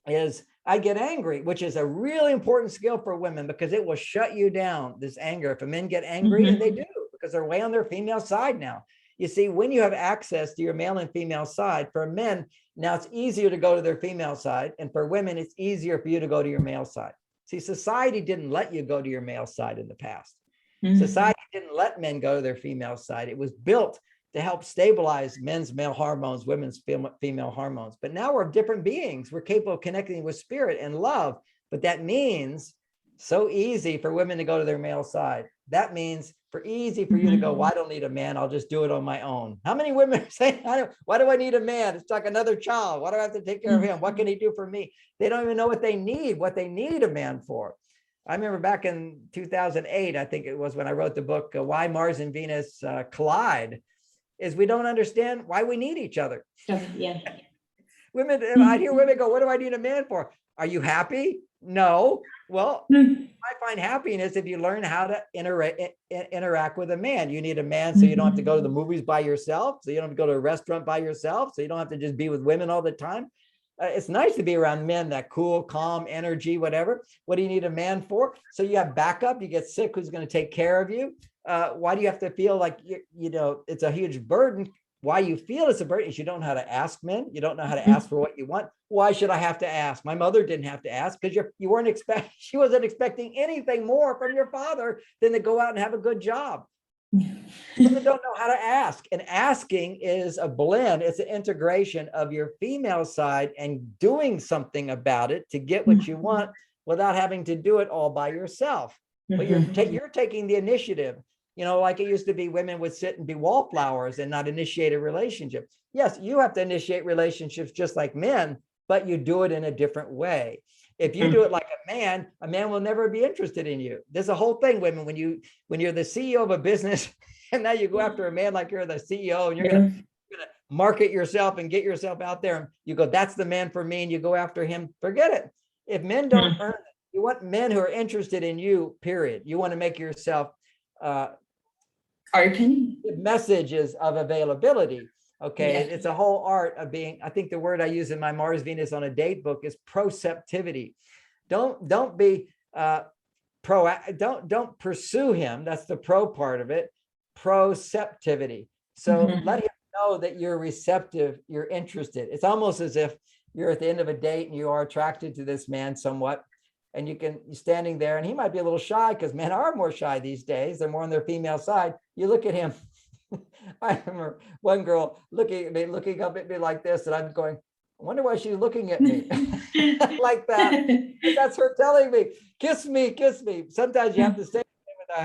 is I get angry, which is a really important skill for women because it will shut you down, this anger. If men get angry, and they do, because they're way on their female side now. You see, when you have access to your male and female side, for men, now it's easier to go to their female side. And for women, it's easier for you to go to your male side. See, society didn't let you go to your male side in the past. Society didn't let men go to their female side. It was built to help stabilize men's male hormones, women's female hormones. But now we're different beings. We're capable of connecting with spirit and love. But that means so easy for women to go to their male side. That means easy for you to go, well, I don't need a man. I'll just do it on my own. How many women are saying, why do I need a man? It's like another child. Why do I have to take care of him? What can he do for me? They don't even know what they need a man for. I remember back in 2008, I think it was when I wrote the book, Why Mars and Venus Collide, is we don't understand why we need each other. Yeah. Women, I hear women go, what do I need a man for? Are you happy? No. Well, I find happiness if you learn how to interact with a man. You need a man so you don't have to go to the movies by yourself, so you don't have to go to a restaurant by yourself, so you don't have to just be with women all the time. It's nice to be around men, that cool, calm energy, whatever. What do you need a man for? So you have backup. You get sick, who's going to take care of you? Why do you have to feel like, it's a huge burden? Why you feel it's a burden is you don't know how to ask men. You don't know how to ask for what you want. Why should I have to ask? My mother didn't have to ask because she wasn't expecting anything more from your father than to go out and have a good job. Women don't know how to ask. And asking is a blend. It's an integration of your female side and doing something about it to get what you want without having to do it all by yourself. But you're taking the initiative. Like it used to be, women would sit and be wallflowers and not initiate a relationship. Yes, you have to initiate relationships just like men, but you do it in a different way. If you do it like a man will never be interested in you. There's a whole thing, women, when you're the CEO of a business and now you go after a man like you're the CEO and you're going to market yourself and get yourself out there and you go, that's the man for me, and you go after him, forget it. If men don't earn it, you want men who are interested in you, period. You want to make yourself open messages of availability. Okay. It's a whole art of being, I think the word I use in my Mars Venus on a date book is proceptivity. Don't be don't pursue him. That's the pro part of it. Proceptivity. So let him know that you're receptive, you're interested. It's almost as if you're at the end of a date and you are attracted to this man somewhat. And you're standing there and he might be a little shy because men are more shy these days. They're more on their female side. You look at him. I remember one girl looking up at me like this, and I'm going, I wonder why she's looking at me like that. That's her telling me, kiss me, kiss me. Sometimes you have to say with a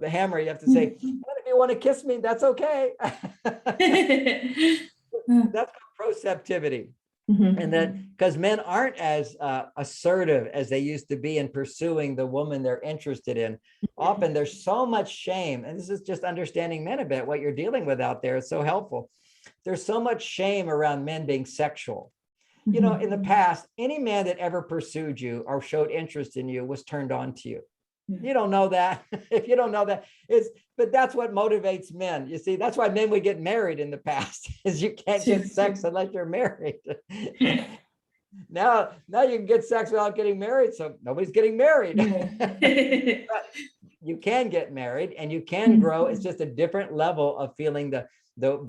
hammer, you have to say, well, if you want to kiss me, that's okay. That's proceptivity. And then because men aren't as assertive as they used to be in pursuing the woman they're interested in. Often there's so much shame, and this is just understanding men a bit, what you're dealing with out there. It's so helpful. There's so much shame around men being sexual. You know, in the past, any man that ever pursued you or showed interest in you was turned on to you. You don't know that. If you don't know that, but that's what motivates men. You see, that's why men would get married in the past, is you can't get sex unless you're married. Now you can get sex without getting married, so nobody's getting married. But you can get married and you can grow. It's just a different level of feeling the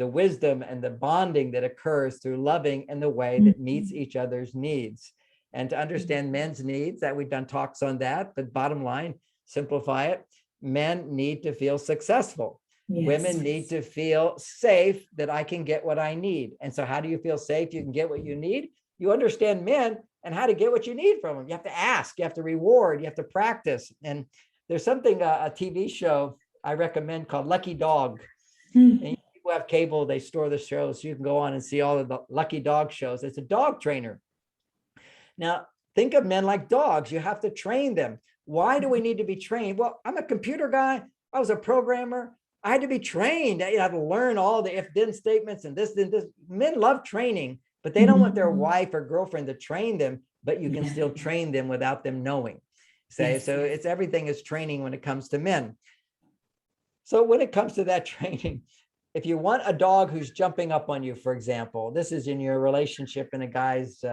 wisdom and the bonding that occurs through loving in the way that meets each other's needs. And to understand men's needs, that we've done talks on that, but bottom line, simplify it, men need to feel successful. Yes. Women need to feel safe, that I can get what I need. And so how do you feel safe? You can get what you need. You understand men and how to get what you need from them. You have to ask, you have to reward, you have to practice. And there's something, a TV show I recommend called Lucky Dog. And people have cable, they store the shows, so you can go on and see all of the Lucky Dog shows. It's a dog trainer. Now, think of men like dogs. You have to train them. Why do we need to be trained? Well, I'm a computer guy. I was a programmer. I had to be trained. I had to learn all the if-then statements and this, then this. Men love training, but they don't want their wife or girlfriend to train them, but you can still train them without them knowing. So it's everything is training when it comes to men. So when it comes to that training, if you want a dog who's jumping up on you, for example, this is in your relationship and a guy's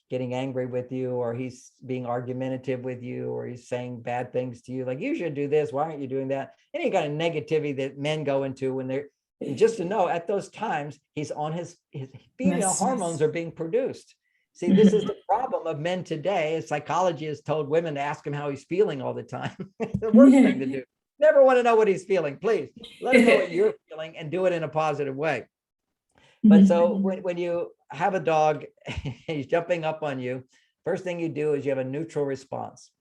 getting angry with you, or he's being argumentative with you, or he's saying bad things to you, like, you should do this, why aren't you doing that? Any kind of negativity that men go into when they're, just to know at those times, he's on his female hormones are being produced. See, this is the problem of men today. Psychology has told women to ask him how he's feeling all the time. It's the worst thing to do. Never want to know what he's feeling. Please let him know what you're feeling and do it in a positive way. But so when you have a dog, he's jumping up on you, first thing you do is you have a neutral response.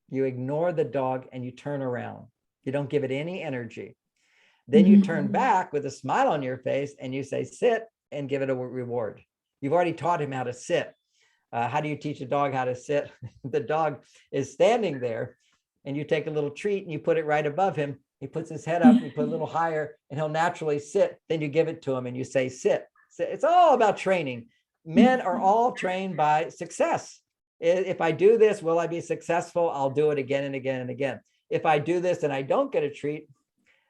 You ignore the dog and you turn around. You don't give it any energy. Then you turn back with a smile on your face and you say, sit, and give it a reward. You've already taught him how to sit. How do you teach a dog how to sit? The dog is standing there, and you take a little treat and you put it right above him. He puts his head up, you put a little higher, and he'll naturally sit. Then you give it to him and you say, sit. So it's all about training. Men are all trained by success. If I do this, will I be successful? I'll do it again and again and again. If I do this and I don't get a treat,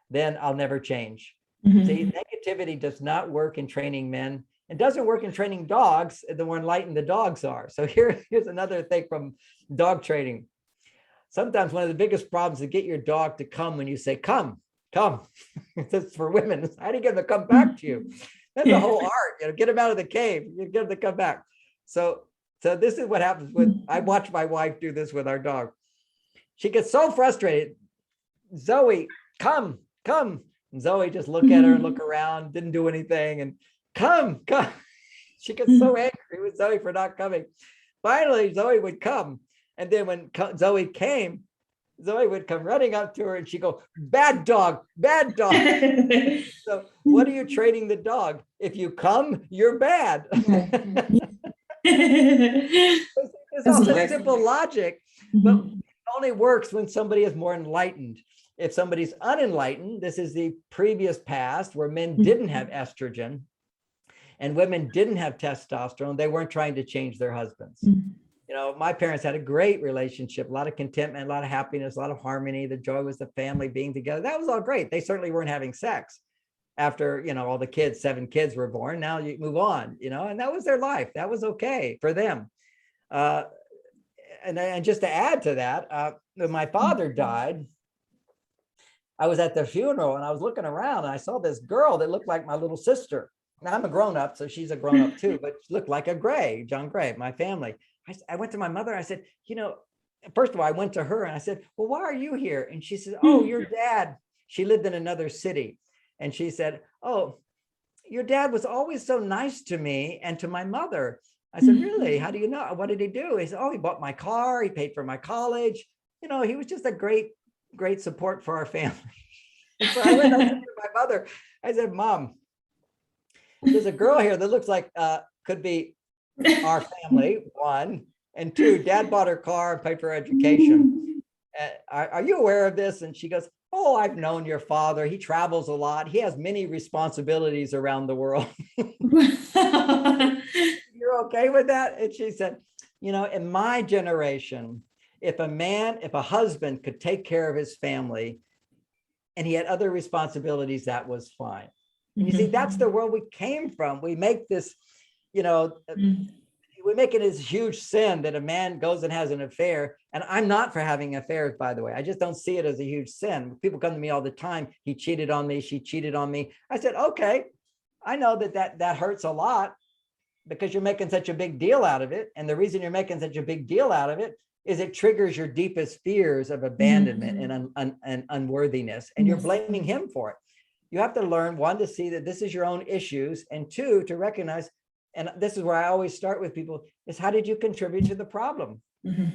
then I'll never change. See, negativity does not work in training men. It doesn't work in training dogs, the more enlightened the dogs are. So here's another thing from dog training. Sometimes one of the biggest problems is to get your dog to come when you say, come. That's for women. How do you get them to come back to you? That's the whole art. Get them out of the cave. You get them to come back. So this is what happens when I watch my wife do this with our dog. She gets so frustrated. Zoe, come. And Zoe just look at her and look around, didn't do anything. And come. She gets so angry with Zoe for not coming. Finally, Zoe would come. And then when Zoe came, Zoe would come running up to her and she'd go, bad dog. So what are you training the dog? If you come, you're bad. It's all such simple logic, but it only works when somebody is more enlightened. If somebody's unenlightened, this is the previous past where men didn't have estrogen and women didn't have testosterone. They weren't trying to change their husbands. My parents had a great relationship, a lot of contentment, a lot of happiness, a lot of harmony. The joy was the family being together. That was all great. They certainly weren't having sex after, all the kids, 7 kids were born. Now you move on, and that was their life. That was okay for them. And just to add to that, when my father died, I was at the funeral and I was looking around and I saw this girl that looked like my little sister. Now I'm a grown-up, so she's a grown-up too, but she looked like a John Gray, my family. I went to my mother. I said, first of all, I went to her and I said, well, why are you here? And she said, oh, your dad. She lived in another city. And she said, oh, your dad was always so nice to me and to my mother. I said, really? How do you know? What did he do? He said, oh, he bought my car. He paid for my college. He was just a great support for our family. And so I went over to my mother. I said, Mom, there's a girl here that looks like could be our family, one, and two, dad bought her car and paid for her education. Are you aware of this? And she goes, oh, I've known your father. He travels a lot. He has many responsibilities around the world. You're okay with that? And she said, in my generation, if a husband could take care of his family and he had other responsibilities, that was fine. And you see, that's the world we came from. We make this, we make it as huge sin that a man goes and has an affair. And I'm not for having affairs, by the way. I just don't see it as a huge sin. People come to me all the time. He cheated on me. She cheated on me. I said, okay, I know that hurts a lot because you're making such a big deal out of it. And the reason you're making such a big deal out of it is it triggers your deepest fears of abandonment and unworthiness. And you're blaming him for it. You have to learn, one, to see that this is your own issues, and two, to recognize, and this is where I always start with people, is how did you contribute to the problem?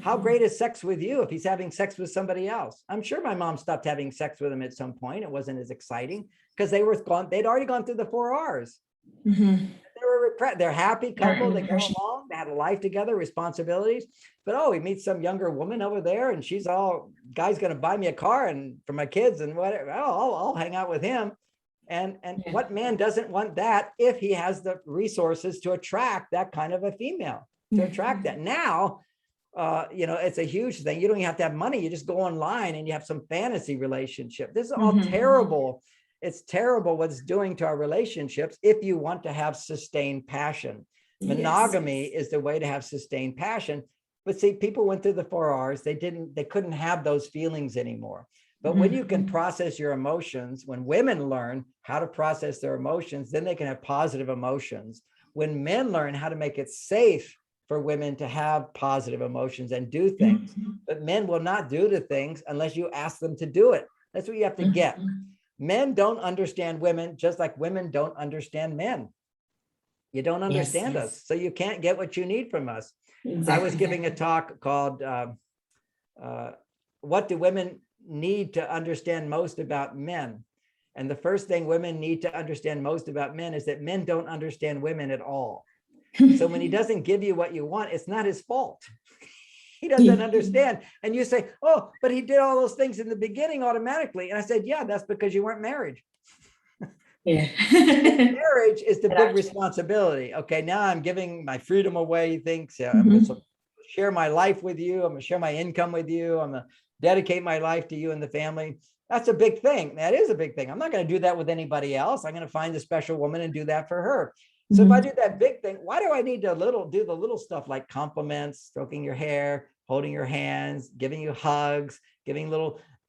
How great is sex with you if he's having sex with somebody else? I'm sure my mom stopped having sex with him at some point. It wasn't as exciting because they'd already gone through the 4 R's. They're happy couple, they go along, they had a life together, responsibilities. But he meets some younger woman over there and she's all, guy's gonna buy me a car and for my kids and whatever. I'll hang out with him. And what man doesn't want that if he has the resources to attract that kind of a female, to attract that? Now, it's a huge thing. You don't even have to have money. You just go online and you have some fantasy relationship. This is all terrible. It's terrible what it's doing to our relationships if you want to have sustained passion. Monogamy is the way to have sustained passion. But see, people went through the 4 R's. They couldn't have those feelings anymore. But when you can process your emotions, when women learn how to process their emotions, then they can have positive emotions. When men learn how to make it safe for women to have positive emotions and do things, but men will not do the things unless you ask them to do it. That's what you have to get. Men don't understand women, just like women don't understand men. You don't understand us, so you can't get what you need from us. I was giving a talk called What Do Women Need to Understand Most About Men? And the first thing women need to understand most about men is that men don't understand women at all. So when he doesn't give you what you want, it's not his fault. He doesn't understand. And you say, oh, but he did all those things in the beginning automatically. And I said, yeah, that's because you weren't married. Marriage is the big responsibility. Okay, now I'm giving my freedom away. He thinks, I'm going to share my life with you. I'm going to share my income with you. I'm going to dedicate my life to you and the family. That's a big thing. That is a big thing. I'm not going to do that with anybody else. I'm going to find a special woman and do that for her. So if I do that big thing, why do I need to do the little stuff like compliments, stroking your hair, holding your hands, giving you hugs,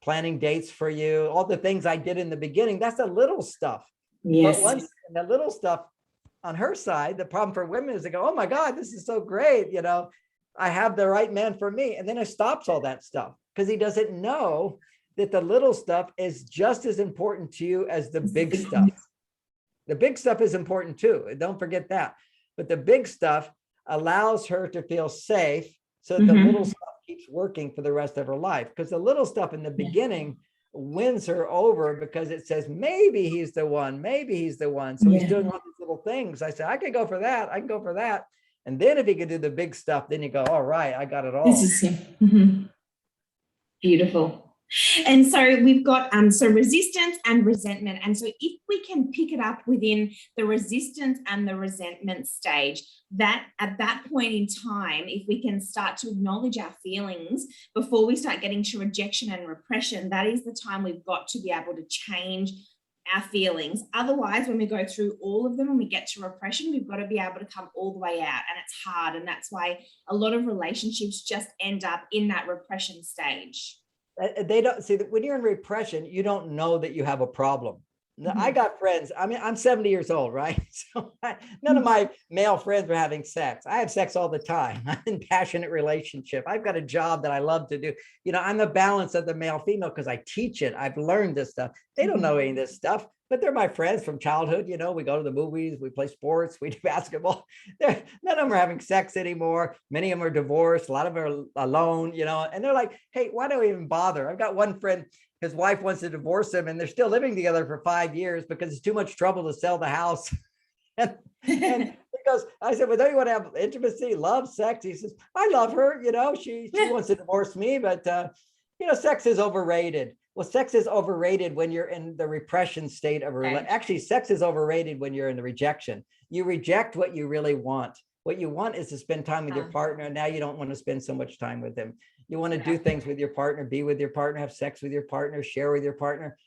planning dates for you, all the things I did in the beginning? That's the little stuff. But once the little stuff on her side, the problem for women is they go, oh my God, this is so great. I have the right man for me. And then it stops all that stuff because he doesn't know that the little stuff is just as important to you as the big stuff. The big stuff is important too. Don't forget that. But the big stuff allows her to feel safe so that the little stuff keeps working for the rest of her life. Because the little stuff in the beginning wins her over because it says, maybe he's the one, maybe he's the one. So he's doing all these little things. I said, I can go for that. I can go for that. And then if he can do the big stuff, then you go, all right, I got it all. This is beautiful. And so we've got resistance and resentment. And so if we can pick it up within the resistance and the resentment stage, that at that point in time, if we can start to acknowledge our feelings before we start getting to rejection and repression, that is the time we've got to be able to change our feelings. Otherwise, when we go through all of them and we get to repression, we've got to be able to come all the way out, and it's hard. And that's why a lot of relationships just end up in that repression stage. They don't see that when you're in repression, you don't know that you have a problem. Now, I got friends. I mean, I'm 70 years old, right? So none of my male friends are having sex. I have sex all the time. I'm in passionate relationship. I've got a job that I love to do. I'm the balance of the male female because I teach it. I've learned this stuff. They don't know any of this stuff, but they're my friends from childhood. We go to the movies, we play sports, we do basketball. None of them are having sex anymore. Many of them are divorced. A lot of them are alone, and they're like, hey, why do I even bother? I've got one friend, his wife wants to divorce him and they're still living together for 5 years because it's too much trouble to sell the house. And goes, I said, well, don't you want to have intimacy, love, sex? He says, I love her. She wants to divorce me, but sex is overrated. Well, sex is overrated when you're in the repression state of a relationship. Actually, sex is overrated when you're in the rejection. You reject what you really want. What you want is to spend time with your partner. And now you don't want to spend so much time with them. You want to do things with your partner, be with your partner, have sex with your partner, share with your partner.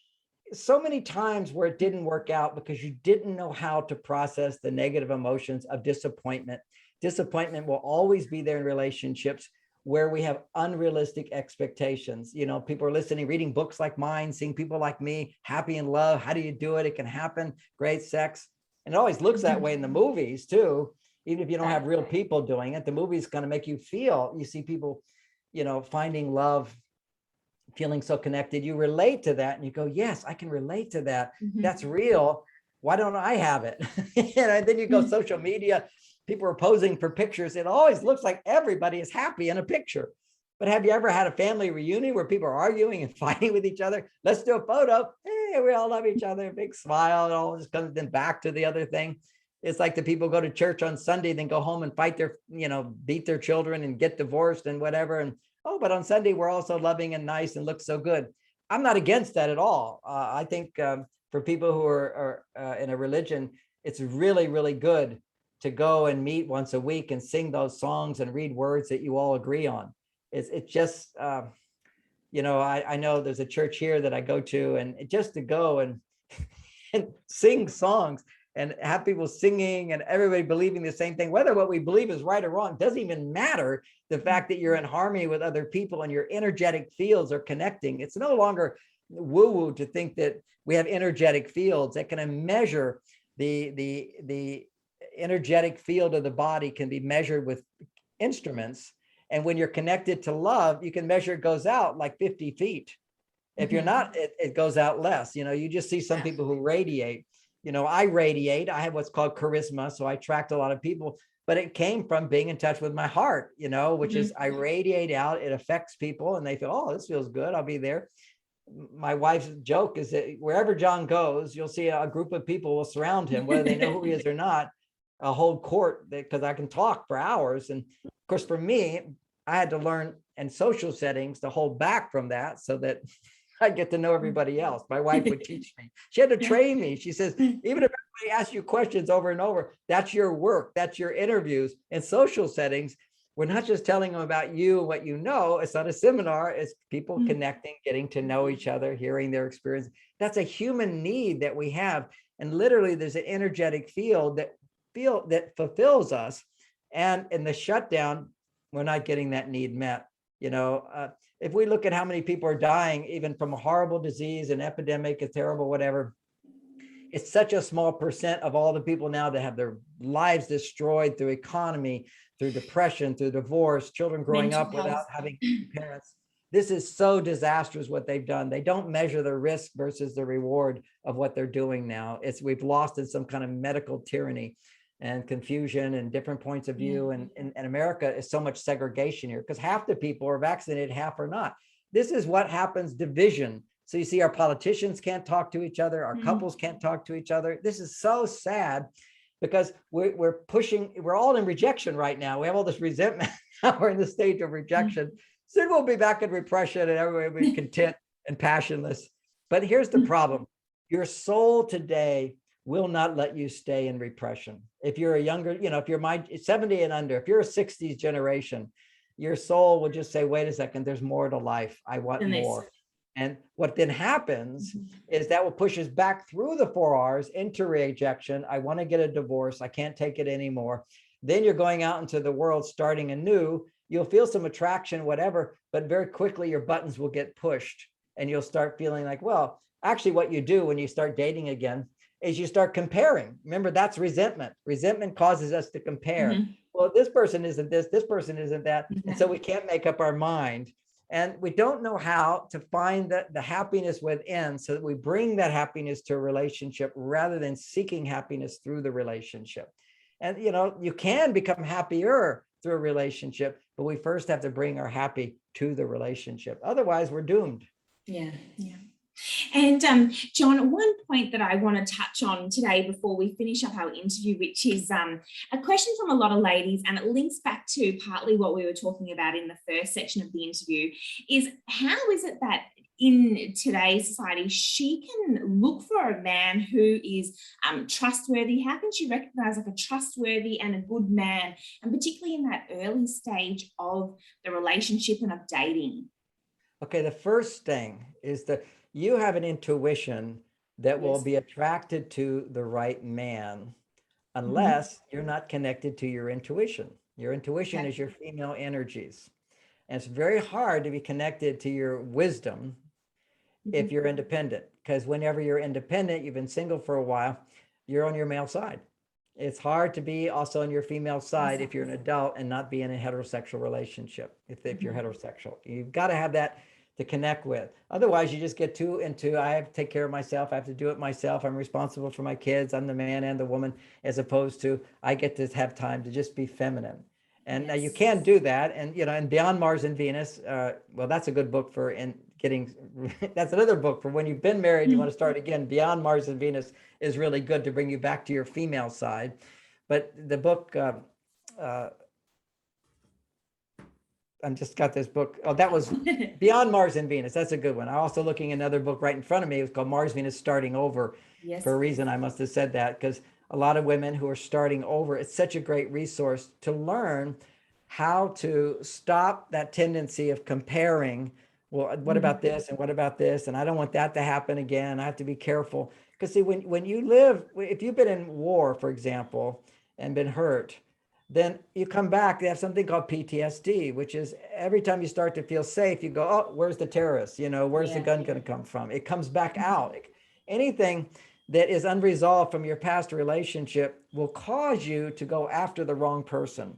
So many times where it didn't work out because you didn't know how to process the negative emotions of disappointment. Disappointment will always be there in relationships where we have unrealistic expectations. People are listening, reading books like mine, seeing people like me, happy in love. How do you do it? It can happen. Great sex. And it always looks that way in the movies too. Even if you don't have real people doing it, the movie's going to make you feel, you see people, finding love, feeling so connected. You relate to that and you go, yes, I can relate to that. That's real. Why don't I have it? And then you go social media, people are posing for pictures. It always looks like everybody is happy in a picture. But have you ever had a family reunion where people are arguing and fighting with each other? Let's do a photo. Hey, we all love each other. A big smile. It all just comes then back to the other thing. It's like the people go to church on Sunday, then go home and fight beat their children and get divorced and whatever. And but on Sunday, we're also loving and nice and look so good. I'm not against that at all. I think for people who are in a religion, it's really, really good to go and meet once a week and sing those songs and read words that you all agree on. It's just, I know there's a church here that I go to, and just to go and sing songs and have people singing and everybody believing the same thing, whether what we believe is right or wrong, doesn't even matter. The fact that you're in harmony with other people and your energetic fields are connecting. It's no longer woo-woo to think that we have energetic fields that can measure the energetic field of the body can be measured with instruments. And when you're connected to love, you can measure it goes out like 50 feet. If you're not, it goes out less. You just see some people who radiate. I radiate. I have what's called charisma. So I attract a lot of people, but it came from being in touch with my heart, which is I radiate out. It affects people and they feel, oh, this feels good. I'll be there. My wife's joke is that wherever John goes, you'll see a group of people will surround him, whether they know who he is or not, a whole court, because I can talk for hours. And of course, for me, I had to learn in social settings to hold back from that so that I get to know everybody else. My wife would teach me. She had to train me. She says, even if everybody asks you questions over and over, that's your work. That's your interviews. In social settings, we're not just telling them about you, what you know. It's not a seminar. It's people connecting, getting to know each other, hearing their experience. That's a human need that we have. And literally there's an energetic field that fulfills us. And in the shutdown, we're not getting that need met. If we look at how many people are dying, even from a horrible disease, an epidemic, a terrible whatever, it's such a small percent of all the people now that have their lives destroyed through economy, through depression, through divorce, children growing up without having parents. This is so disastrous what they've done. They don't measure the risk versus the reward of what they're doing now. We've lost in some kind of medical tyranny and confusion and different points of view. And America is so much segregation here because half the people are vaccinated, half are not. This is what happens, division. So you see our politicians can't talk to each other. Our couples can't talk to each other. This is so sad because we're all in rejection right now. We have all this resentment. We're in the stage of rejection. Soon we'll be back in repression and everybody will be content and passionless. But here's the problem. Your soul today will not let you stay in repression. If you're a younger, if you're 70 and under, if you're a 60s generation, your soul will just say, wait a second, there's more to life. I want more. And what then happens is that will push us back through the 4 Rs into rejection. I want to get a divorce. I can't take it anymore. Then you're going out into the world, starting anew. You'll feel some attraction, whatever, but very quickly your buttons will get pushed and you'll start feeling like, well, actually what you do when you start dating again is you start comparing. Remember, that's resentment. Resentment causes us to compare. Well, this person isn't this person isn't that. And so we can't make up our mind. And we don't know how to find the happiness within so that we bring that happiness to a relationship rather than seeking happiness through the relationship. And, you can become happier through a relationship, but we first have to bring our happy to the relationship. Otherwise, we're doomed. Yeah. And John, one point that I want to touch on today before we finish up our interview, which is a question from a lot of ladies, and it links back to partly what we were talking about in the first section of the interview, is how is it that in today's society, she can look for a man who is trustworthy? How can she recognize like a trustworthy and a good man, and particularly in that early stage of the relationship and of dating? Okay, the first thing is that you have an intuition that will Yes. be attracted to the right man Mhm. unless you're not connected to your intuition. Your intuition Okay. is your female energies. And it's very hard to be connected to your wisdom if Mhm. you're independent, because whenever you're independent, you've been single for a while, you're on your male side. It's hard to be also on your female side if you're an adult and not be in a heterosexual relationship. If you're heterosexual, you've got to have that to connect with. Otherwise, you just get too into, I have to take care of myself. I have to do it myself. I'm responsible for my kids. I'm the man and the woman, as opposed to I get to have time to just be feminine. And now you Yes. can do that. And, you know, and Beyond Mars and Venus, well, that's a good book for in getting, that's another book for when you've been married, you want to start again. Beyond Mars and Venus is really good to bring you back to your female side. But the book, I just got this book. Oh, that was Beyond Mars and Venus. That's a good one. I'm also looking at another book right in front of me. It was called Mars, Venus, Starting Over. Yes. For a reason, I must have said that, because a lot of women who are starting over, it's such a great resource to learn how to stop that tendency of comparing. Well, what about this and what about this? And I don't want that to happen again. I have to be careful. Because see, when you live, if you've been in war, for example, and been hurt, then you come back, they have something called PTSD, which is every time you start to feel safe, you go, oh, where's the terrorist? You know, where's the gun going to come from? It comes back out. Anything that is unresolved from your past relationship will cause you to go after the wrong person.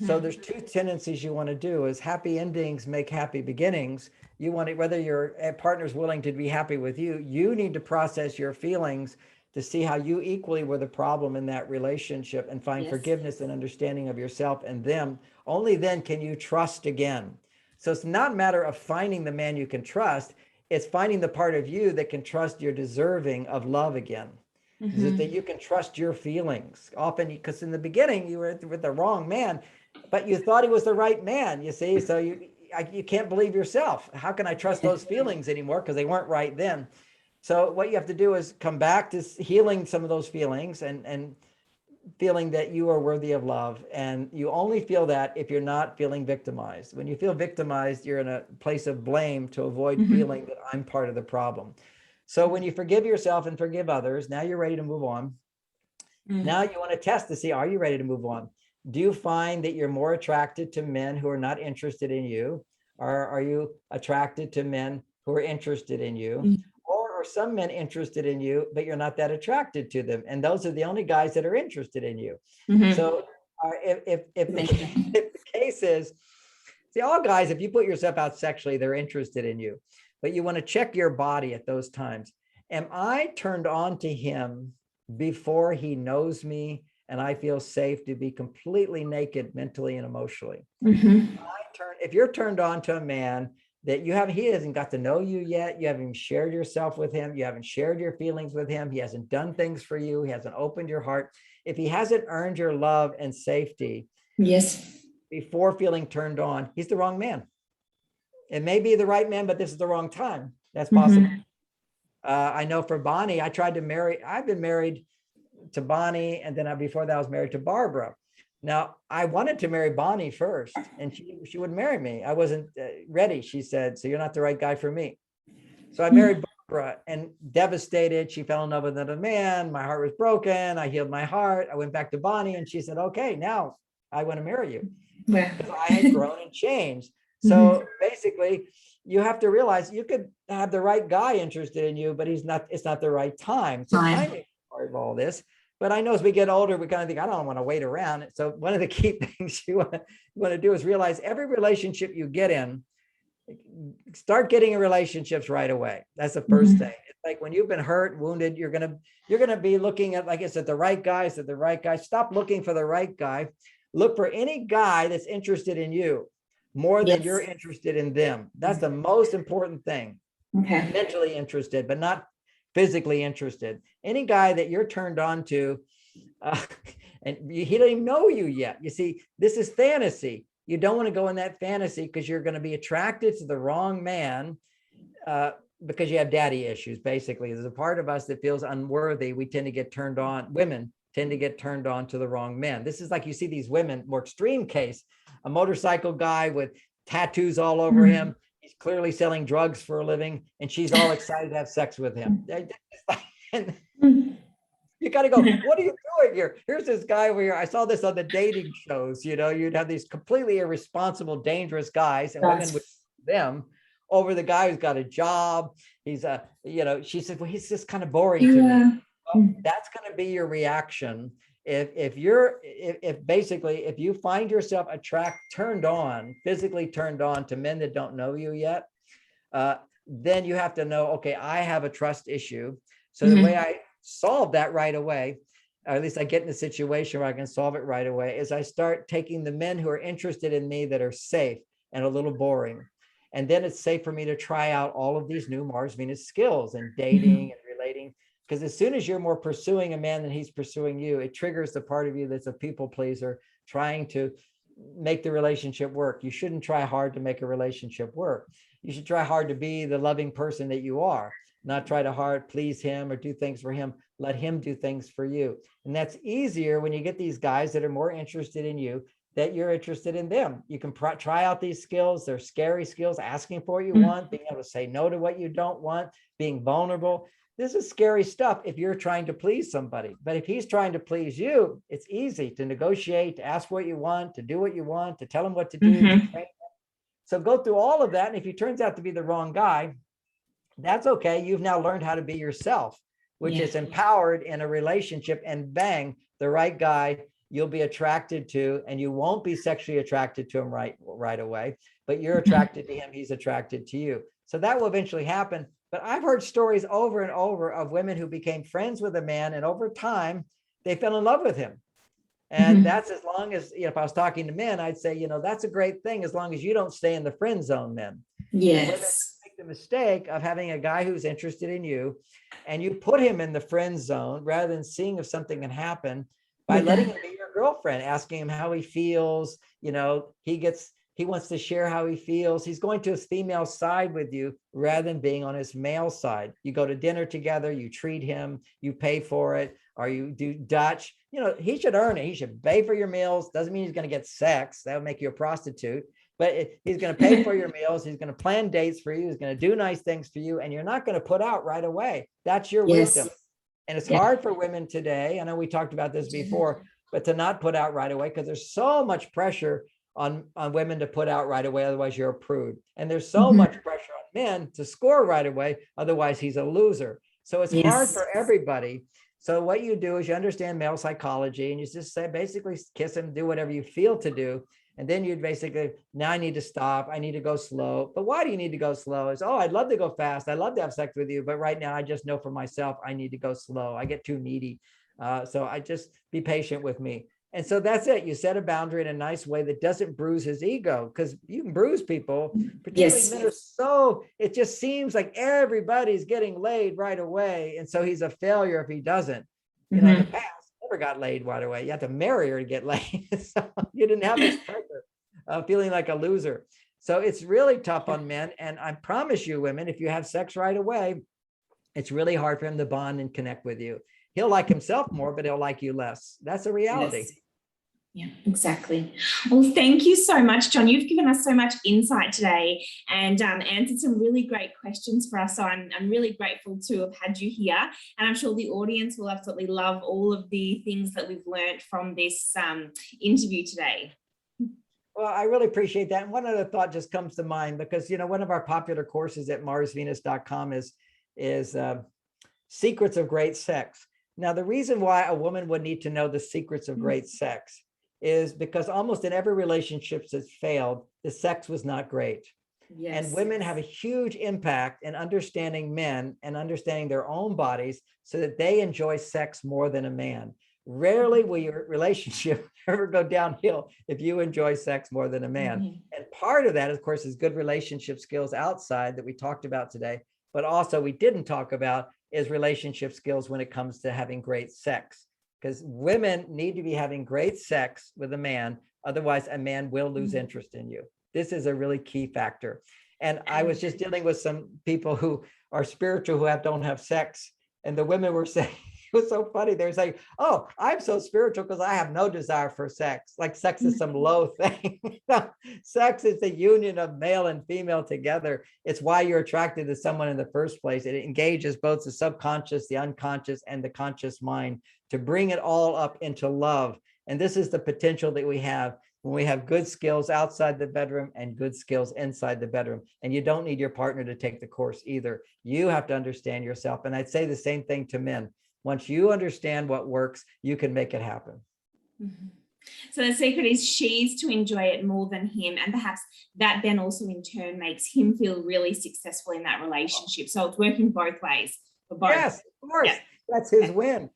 So there's two tendencies you want to do is happy endings make happy beginnings. You want it, whether your partner's willing to be happy with you, you need to process your feelings to see how you equally were the problem in that relationship and find forgiveness and understanding of yourself and them. Only then can you trust again. So it's not a matter of finding the man you can trust. It's finding the part of you that can trust you're deserving of love again. Is it that you can trust your feelings? Often, because in the beginning you were with the wrong man, but you thought he was the right man, you see? So you can't believe yourself. How can I trust those feelings anymore? Because they weren't right then. So what you have to do is come back to healing some of those feelings and feeling that you are worthy of love. And you only feel that if you're not feeling victimized. When you feel victimized, you're in a place of blame to avoid feeling that I'm part of the problem. So when you forgive yourself and forgive others, now you're ready to move on. Now you want to test to see, are you ready to move on? Do you find that you're more attracted to men who are not interested in you? Or are you attracted to men who are interested in you? Or are some men interested in you, but you're not that attracted to them? And those are the only guys that are interested in you. So if the case is, see, all guys, if you put yourself out sexually, they're interested in you. But you want to check your body at those times. Am I turned on to him before he knows me and I feel safe to be completely naked mentally and emotionally? If you're turned on to a man that he hasn't got to know you yet, you haven't even shared yourself with him, you haven't shared your feelings with him, he hasn't done things for you, he hasn't opened your heart, if he hasn't earned your love and safety before feeling turned on, he's the wrong man. It may be the right man, but this is the wrong time. That's possible. I know for Bonnie, I've been married to Bonnie, and then before that I was married to Barbara. Now I wanted to marry Bonnie first, and she wouldn't marry me. I wasn't ready, she said, so you're not the right guy for me. So I married Barbara, and devastated, she fell in love with another man. My heart was broken. I healed my heart. I went back to Bonnie, and she said, okay, now I want to marry you, because I had grown and changed. So basically, you have to realize you could have the right guy interested in you, but it's not the right time. So timing is part of all this. But I know as we get older, we kind of think, I don't want to wait around. So one of the key things you want to do is realize every relationship you get in, start getting in relationships right away. That's the first thing. It's like when you've been hurt, wounded, you're gonna be looking at, like, is it the right guy? Is it the right guy? Stop looking for the right guy. Look for any guy that's interested in you more than you're interested in them. That's the most important thing. Okay. mentally interested, but not physically interested. Any guy that you're turned on to, uh, and he doesn't even know you yet. You see, this is fantasy. You don't want to go in that fantasy because you're going to be attracted to the wrong man, because you have daddy issues. Basically, there's a part of us that feels unworthy. We tend to get turned on. Women tend to get turned on to the wrong men. This is like you see these women, more extreme case, a motorcycle guy with tattoos all over him. He's clearly selling drugs for a living, and she's all excited to have sex with him. You got to go, what are you doing here? Here's this guy over here. I saw this on the dating shows. You'd have these completely irresponsible, dangerous guys, and women would them over the guy who's got a job. He's she said, well, he's just kind of boring to me. Well, that's going to be your reaction. If you find yourself physically turned on to men that don't know you yet, then you have to know, okay, I have a trust issue. So the way I solve that right away, or at least I get in a situation where I can solve it right away, is I start taking the men who are interested in me that are safe and a little boring. And then it's safe for me to try out all of these new Mars Venus skills and dating and relating. Because as soon as you're more pursuing a man than he's pursuing you, it triggers the part of you that's a people pleaser trying to make the relationship work. You shouldn't try hard to make a relationship work. You should try hard to be the loving person that you are, not try to hard please him or do things for him. Let him do things for you. And that's easier when you get these guys that are more interested in you, that you're interested in them. You can try out these skills. They're scary skills: asking for what you want, being able to say no to what you don't want, being vulnerable. This is scary stuff if you're trying to please somebody. But if he's trying to please you, it's easy to negotiate, to ask what you want, to do what you want, to tell him what to do. To train him. So go through all of that. And if he turns out to be the wrong guy, that's okay. You've now learned how to be yourself, which is empowered in a relationship, and bang, the right guy you'll be attracted to, and you won't be sexually attracted to him right away, but you're attracted to him, he's attracted to you. So that will eventually happen. But I've heard stories over and over of women who became friends with a man, and over time, they fell in love with him. And that's as long as, if I was talking to men, I'd say, that's a great thing as long as you don't stay in the friend zone, men. Yes. The mistake of having a guy who's interested in you, and you put him in the friend zone rather than seeing if something can happen by letting him be your girlfriend, asking him how he feels. He wants to share how he feels. He's going to his female side with you rather than being on his male side. You go to dinner together, you treat him, you pay for it, or you do Dutch. He should earn it. He should pay for your meals. Doesn't mean he's going to get sex. That would make you a prostitute. But he's going to pay for your meals. He's going to plan dates for you. He's going to do nice things for you. And you're not going to put out right away. That's your wisdom. And it's hard for women today. I know we talked about this before, but to not put out right away, because there's so much pressure on women to put out right away. Otherwise, you're a prude. And there's so much pressure on men to score right away. Otherwise, he's a loser. So it's hard for everybody. So what you do is you understand male psychology, and you just say, basically kiss him, do whatever you feel to do. And then you'd basically, now I need to stop. I need to go slow. But why do you need to go slow? It's, I'd love to go fast. I'd love to have sex with you. But right now, I just know for myself, I need to go slow. I get too needy. So I just be patient with me. And so that's it. You set a boundary in a nice way that doesn't bruise his ego, because you can bruise people, particularly men are it just seems like everybody's getting laid right away. And so he's a failure if he doesn't. In the past, never got laid right away. You have to marry her to get laid. So you didn't have this pressure feeling like a loser. So it's really tough on men. And I promise you, women, if you have sex right away, it's really hard for him to bond and connect with you. He'll like himself more, but he'll like you less. That's a reality. Yes. Yeah, exactly. Well, thank you so much, John. You've given us so much insight today and answered some really great questions for us. So I'm really grateful to have had you here. And I'm sure the audience will absolutely love all of the things that we've learned from this interview today. Well, I really appreciate that. And one other thought just comes to mind, because, one of our popular courses at marsvenus.com is Secrets of Great Sex. Now, the reason why a woman would need to know the secrets of great sex is because almost in every relationship that's failed, the sex was not great. And women have a huge impact in understanding men and understanding their own bodies so that they enjoy sex more than a man. Rarely will your relationship ever go downhill if you enjoy sex more than a man. And part of that, of course, is good relationship skills outside that we talked about today. but also we didn't talk about is relationship skills when it comes to having great sex, because women need to be having great sex with a man. Otherwise, a man will lose interest in you. This is a really key factor. And I was just dealing with some people who are spiritual who don't have sex. And the women were saying, it was so funny. They were saying, oh, I'm so spiritual because I have no desire for sex. Like sex is some low thing. Sex is the union of male and female together. It's why you're attracted to someone in the first place. It engages both the subconscious, the unconscious, and the conscious mind to bring it all up into love. And this is the potential that we have when we have good skills outside the bedroom and good skills inside the bedroom. And you don't need your partner to take the course either. You have to understand yourself. And I'd say the same thing to men. Once you understand what works, you can make it happen. Mm-hmm. So the secret is she's to enjoy it more than him. And perhaps that then also in turn makes him feel really successful in that relationship. So it's working both ways for both. Yes, of course. Yeah. That's his win.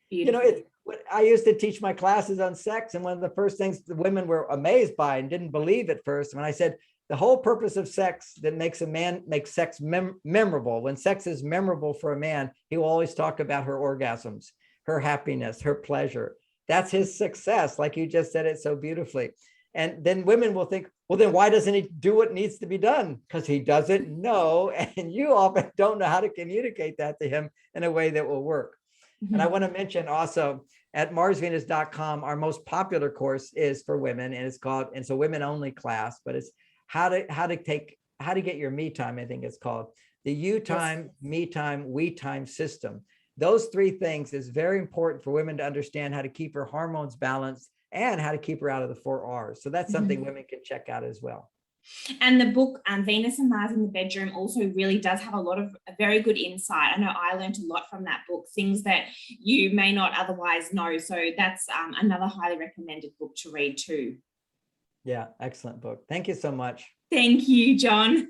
Beautiful. You know, I used to teach my classes on sex, and one of the first things the women were amazed by and didn't believe at first, when I said the whole purpose of sex that makes a man make sex memorable. When sex is memorable for a man, he will always talk about her orgasms, her happiness, her pleasure. That's his success, like you just said it so beautifully. And then women will think, well, then why doesn't he do what needs to be done? Because he doesn't know, and you often don't know how to communicate that to him in a way that will work. Mm-hmm. And I want to mention also at marsvenus.com, our most popular course is for women, and it's a women only class, but it's how to get your me time. I think it's called the you time, me time, we time system. Those three things is very important for women to understand how to keep her hormones balanced and how to keep her out of the 4 R's. So that's something women can check out as well. And the book, Venus and Mars in the Bedroom, also really does have a lot of very good insight. I know I learned a lot from that book, things that you may not otherwise know. So that's another highly recommended book to read too. Yeah, excellent book. Thank you so much. Thank you, John.